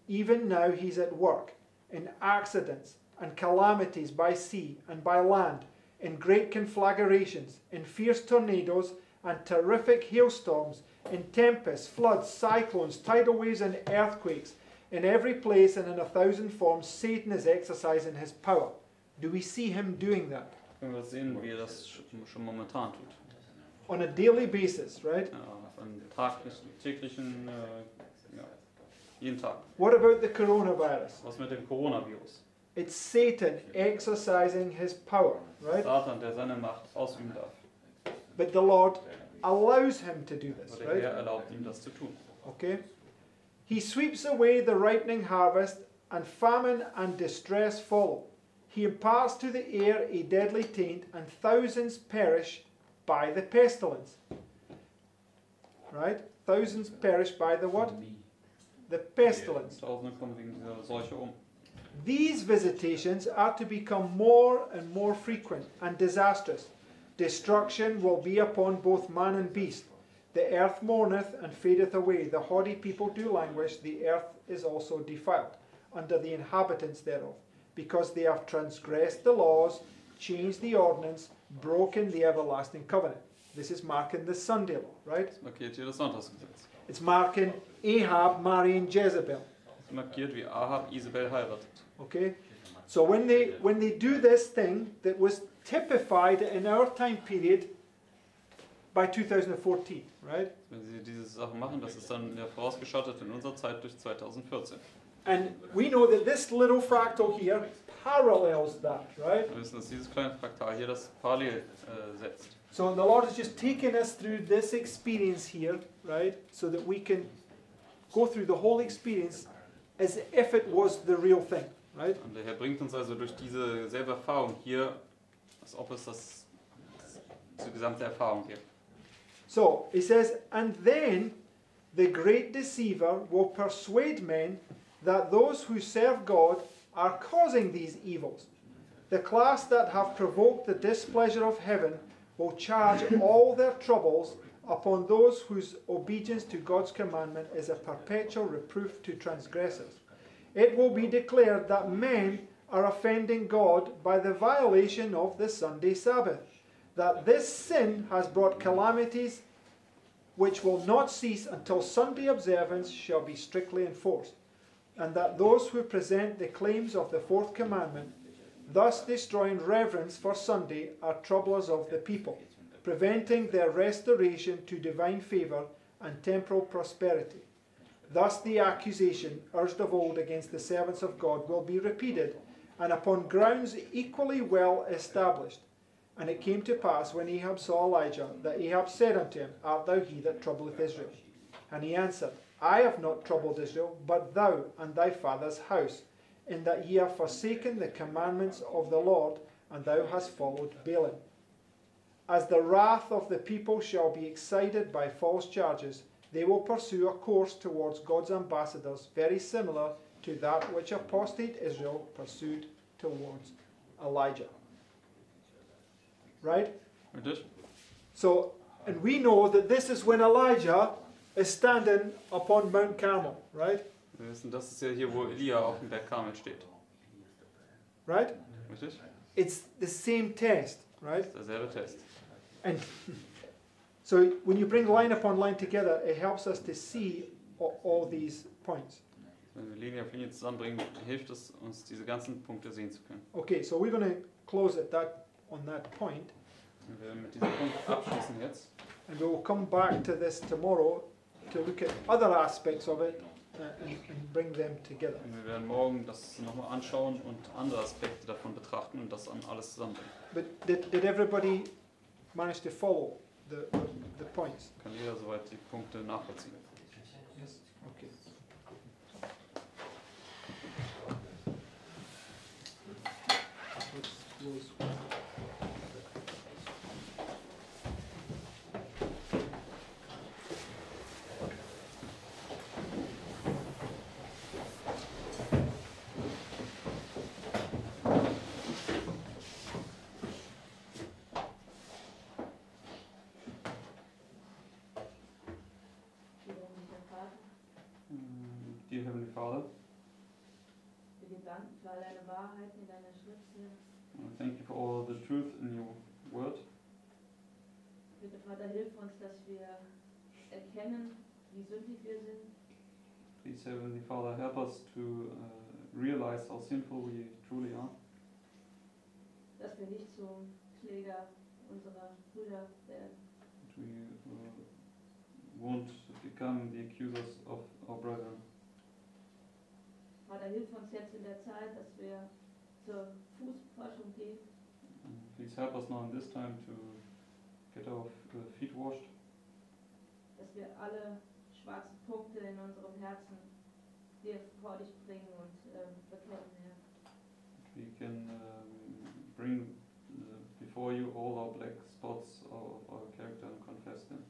Even now he's at work in accidents and calamities by sea and by land, in great conflagrations, in fierce tornadoes and terrific hailstorms, in tempests, floods, cyclones, tidal waves and earthquakes. In every place and in 1,000 forms, Satan is exercising his power. Do we see him doing that? Können wir sehen, wie er das schon momentan tut. On a daily basis, right? Ja, auf einem täglichen, ja, jeden Tag. What about the coronavirus? Was mit dem Coronavirus? It's Satan exercising his power, right? Satan, der seine Macht ausüben darf. But the Lord allows him to do this, Aber der Herr right? erlaubt ihm, das zu tun. Okay? He sweeps away the ripening harvest, and famine and distress follow. He imparts to the air a deadly taint, and thousands perish by the pestilence. Right? Thousands perish by the what? The pestilence. Tausende kommen wegen dieser Seuche um. These visitations are to become more and more frequent and disastrous. Destruction will be upon both man and beast. The earth mourneth and fadeth away. The haughty people do languish. The earth is also defiled under the inhabitants thereof, because they have transgressed the laws, changed the ordinance, broken the everlasting covenant. This is marking the Sunday law, right? Das markiert hier das Sonntagsgesetz. It's marking Ahab marrying Jezebel. Das markiert, wie Ahab Isabel heiratet. Okay? So when they do this thing that was typified in our time period by 2014, right? Wenn sie diese Sachen machen, das ist dann ja vorausgeschattet in unserer Zeit durch 2014. And we know that this little fractal here parallels that, right? Wir wissen, dass dieses kleine Fraktal hier das parallel setzt. So the Lord is just taking us through this experience here, right? So that we can go through the whole experience as if it was the real thing, right? Und der Herr bringt uns also durch diese selbe Erfahrung hier, als ob es die gesamte Erfahrung hier. So he says, and then the great deceiver will persuade men that those who serve God are causing these evils. The class that have provoked the displeasure of heaven will charge all their troubles upon those whose obedience to God's commandment is a perpetual reproof to transgressors. It will be declared that men are offending God by the violation of the Sunday Sabbath, that this sin has brought calamities which will not cease until Sunday observance shall be strictly enforced, and that those who present the claims of the fourth commandment, thus destroying reverence for Sunday, are troublers of the people, preventing their restoration to divine favour and temporal prosperity. Thus the accusation urged of old against the servants of God will be repeated, and upon grounds equally well established. And it came to pass, when Ahab saw Elijah, that Ahab said unto him, Art thou he that troubleth Israel? And he answered, I have not troubled Israel, but thou and thy father's house, in that ye have forsaken the commandments of the Lord, and thou hast followed Baalim. As the wrath of the people shall be excited by false charges, they will pursue a course towards God's ambassadors very similar to that which apostate Israel pursued towards Elijah. Right? Richtig? So, and we know that this is when Elijah is standing upon Mount Carmel, right? Wir wissen, das ist ja hier, wo Elia auf dem Berg Karmel steht. Right? Richtig? It's the same test, right? Das ist derselbe Test. And so when you bring line upon line together, it helps us to see all these points. Wenn wir Linie auf Linie zusammenbringen, hilft es uns, diese ganzen Punkte sehen zu können. Okay, so we're going to close on that point, Wir werden mit diesem Punkt abschließen jetzt. and we will come back to this tomorrow to look at other aspects of it and bring them together. Und wir werden morgen das nochmal anschauen und andere Aspekte davon betrachten und das an alles zusammenbringen. But did everybody manage to follow the points? Kann jeder soweit die Punkte nachvollziehen? Yes. Okay. Let's close. Dear Heavenly Father, Wir danken für all deine Wahrheiten in deiner Schrift, Herr. thank you for all the truth in your word. Bitte, Vater, hilf uns, dass wir erkennen, wie sündig wir sind, Please, Heavenly Father, help us to realize how sinful we truly are, dass wir nicht zum Kläger unserer Brüder werden. that we won't become the accusers of our brethren. Vater, hilf uns jetzt in der Zeit, dass wir zur Fußwaschung gehen, Please help us now in this time to get our feet washed, dass wir alle schwarzen Punkte in unserem Herzen dir vor dich bringen und bekennen, Herr. that we can bring before you all our black spots of our character and confess them.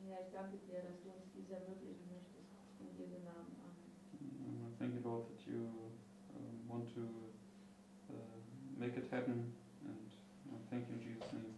Ja, ich danke dir, dass du uns dies ermöglichen möchtest. In Jesu Namen. Amen. Thank you, Lord, that you want to make it happen, and thank you in Jesus' name.